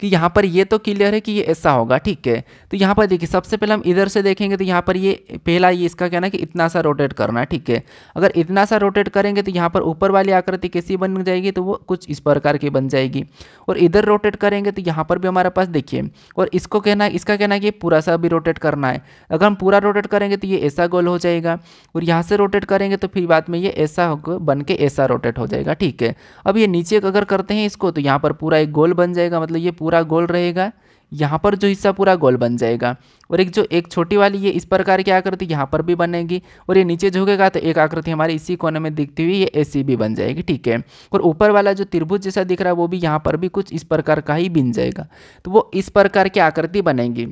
S1: कि यहाँ पर ये तो क्लियर है कि ये ऐसा होगा। ठीक है, तो यहाँ पर देखिए सबसे पहले हम इधर से देखेंगे तो यहाँ पर ये पहला ये इसका कहना है कि इतना सा रोटेट करना है। ठीक है, अगर इतना सा रोटेट करेंगे तो यहाँ पर ऊपर वाली आकृति कैसी बन जाएगी? तो वो कुछ इस प्रकार की बन जाएगी। और इधर रोटेट करेंगे तो यहाँ पर भी हमारे पास देखिए, और इसको कहना है, इसका कहना है कि पूरा सा भी रोटेट करना है। अगर हम पूरा रोटेट करेंगे तो ये ऐसा गोल हो जाएगा, और यहाँ से रोटेट करेंगे तो फिर बाद में ये ऐसा बन के ऐसा रोटेट हो जाएगा। ठीक है, अब ये नीचे अगर करते हैं इसको तो यहाँ पर पूरा एक गोल बन जाएगा, मतलब ये पूरा गोल रहेगा, यहाँ पर जो हिस्सा पूरा गोल बन जाएगा। और एक छोटी वाली ये इस प्रकार की आकृति यहाँ पर भी बनेगी, और ये नीचे झुकेगा तो एक आकृति हमारी इसी कोने में दिखती हुई ये ऐसी भी बन जाएगी। ठीक है, और ऊपर वाला जो त्रिभुज जैसा दिख रहा है वो भी यहाँ पर भी कुछ इस प्रकार का ही बन जाएगा। तो वो इस प्रकार की आकृति बनेगी।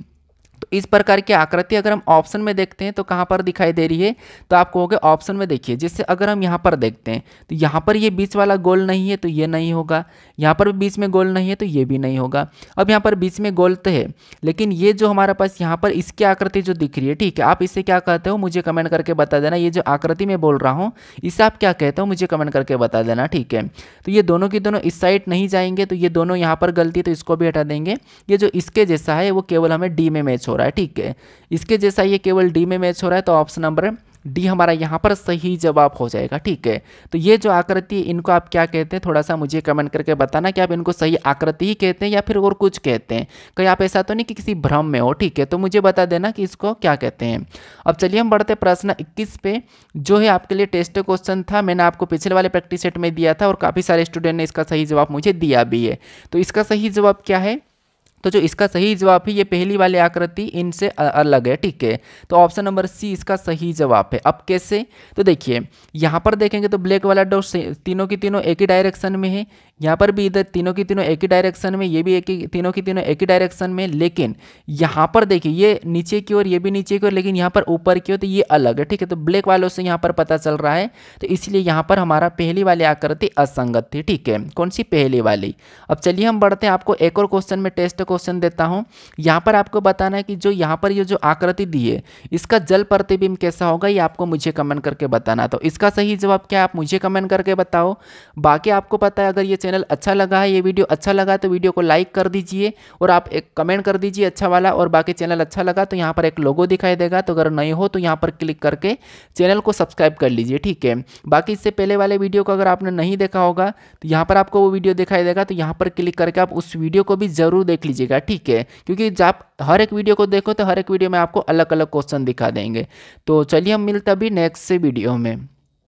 S1: तो इस प्रकार की आकृति अगर हम ऑप्शन में देखते हैं तो कहाँ पर दिखाई दे रही है, तो आप कहोगे ऑप्शन में देखिए। जैसे अगर हम यहाँ पर देखते हैं तो यहाँ पर ये बीच वाला गोल नहीं है तो ये नहीं होगा, यहाँ पर बीच में गोल नहीं है तो ये भी नहीं होगा। अब यहाँ पर बीच में गोल तो है, लेकिन ये जो हमारे पास यहाँ पर इसकी आकृति जो दिख रही है, ठीक है, आप इसे क्या कहते हो मुझे कमेंट करके बता देना। ये जो आकृति मैं बोल रहा हूँ इसे आप क्या कहते हो मुझे कमेंट करके बता देना, ठीक है। तो ये दोनों की दोनों इस साइड नहीं जाएंगे, तो ये दोनों यहाँ पर गलती, तो इसको भी हटा देंगे। ये जो इसके जैसा है वो केवल हमें डी में मैच हो रहा है, ठीक है, इसके जैसा ये केवल डी में मैच हो रहा है, तो ऑप्शन नंबर डी हमारा यहाँ पर सही जवाब हो जाएगा, ठीक है। तो ये जो आकृति इनको आप क्या कहते हैं थोड़ा सा मुझे कमेंट करके बताना कि आप इनको सही आकृति ही कहते हैं या फिर और कुछ कहते हैं, कहीं आप ऐसा तो नहीं कि किसी भ्रम में हो, ठीक है। तो मुझे बता देना कि इसको क्या कहते हैं। अब चलिए हम बढ़ते प्रश्न 21 पे, जो है आपके लिए टेस्ट क्वेश्चन था, मैंने आपको पिछले वाले प्रैक्टिस सेट में दिया था और काफ़ी सारे स्टूडेंट ने इसका सही जवाब मुझे दिया भी है। तो इसका सही जवाब क्या है, तो जो इसका सही जवाब है ये पहली वाली आकृति इनसे अलग है, ठीक है। तो ऑप्शन नंबर सी इसका सही जवाब है। अब कैसे, तो देखिए यहाँ पर देखेंगे तो ब्लैक वाला डॉट तीनों की तीनों एक ही डायरेक्शन में है, यहाँ पर भी इधर तीनों की तीनों एक ही डायरेक्शन में, ये भी एक ही तीनों की तीनों एक ही डायरेक्शन में, लेकिन यहाँ पर देखिए ये नीचे की ओर, ये भी नीचे की ओर, लेकिन यहाँ पर ऊपर की ओर, तो ये अलग है, ठीक है। तो ब्लैक वालों से यहाँ पर पता चल रहा है, तो इसलिए यहाँ पर हमारा पहली वाली आकृति असंगत थी, ठीक है। कौन सी, पहली वाली। अब चलिए हम बढ़ते हैं, आपको एक और क्वेश्चन में टेस्ट क्वेश्चन देता हूँ। यहाँ पर आपको बताना है कि जो यहाँ पर ये जो आकृति दी है इसका जल प्रतिबिंब कैसा होगा, ये आपको मुझे कमेंट करके बताना। तो इसका सही जवाब क्या है आप मुझे कमेंट करके बताओ। बाकी आपको पता है अगर ये चैनल अच्छा लगा है, ये वीडियो अच्छा लगा तो वीडियो को लाइक कर दीजिए और आप एक कमेंट कर दीजिए अच्छा वाला, और बाकी चैनल अच्छा लगा तो यहाँ पर एक लोगो दिखाई देगा, तो अगर नए हो तो यहाँ पर क्लिक करके चैनल को सब्सक्राइब कर लीजिए, ठीक है। बाकी इससे पहले वाले वीडियो को अगर आपने नहीं देखा होगा तो यहाँ पर आपको वो वीडियो दिखाई देगा, तो यहाँ पर क्लिक करके आप उस वीडियो को भी जरूर देख लीजिएगा, ठीक है। क्योंकि जब आप हर एक वीडियो को देखो तो हर एक वीडियो में आपको अलग अलग क्वेश्चन दिखा देंगे। तो चलिए हम मिलते अभी नेक्स्ट से वीडियो में।